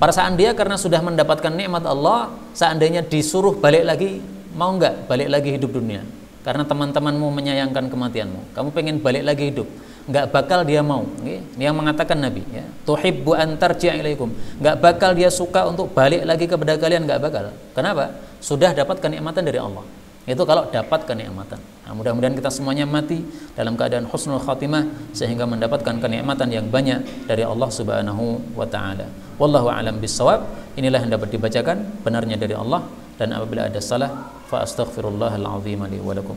Perasaan dia karena sudah mendapatkan nikmat Allah, seandainya disuruh balik lagi, mau nggak balik lagi hidup dunia? Karena teman-temanmu menyayangkan kematianmu, kamu pengen balik lagi hidup, nggak bakal dia mau. Yang mengatakan Nabi, ya, tuhibbu an tarji'a ilaikum, nggak bakal dia suka untuk balik lagi kepada kalian, nggak bakal. Kenapa? Sudah dapat kenikmatan dari Allah. Itu kalau dapat kenikmatan. Nah, mudah-mudahan kita semuanya mati dalam keadaan husnul khatimah sehingga mendapatkan kenikmatan yang banyak dari Allah Subhanahu wa taala. Wallahu a'lam bissawab. Inilah yang dapat dibacakan, benarnya dari Allah, dan apabila ada salah fa astaghfirullahal azim li wa lakum.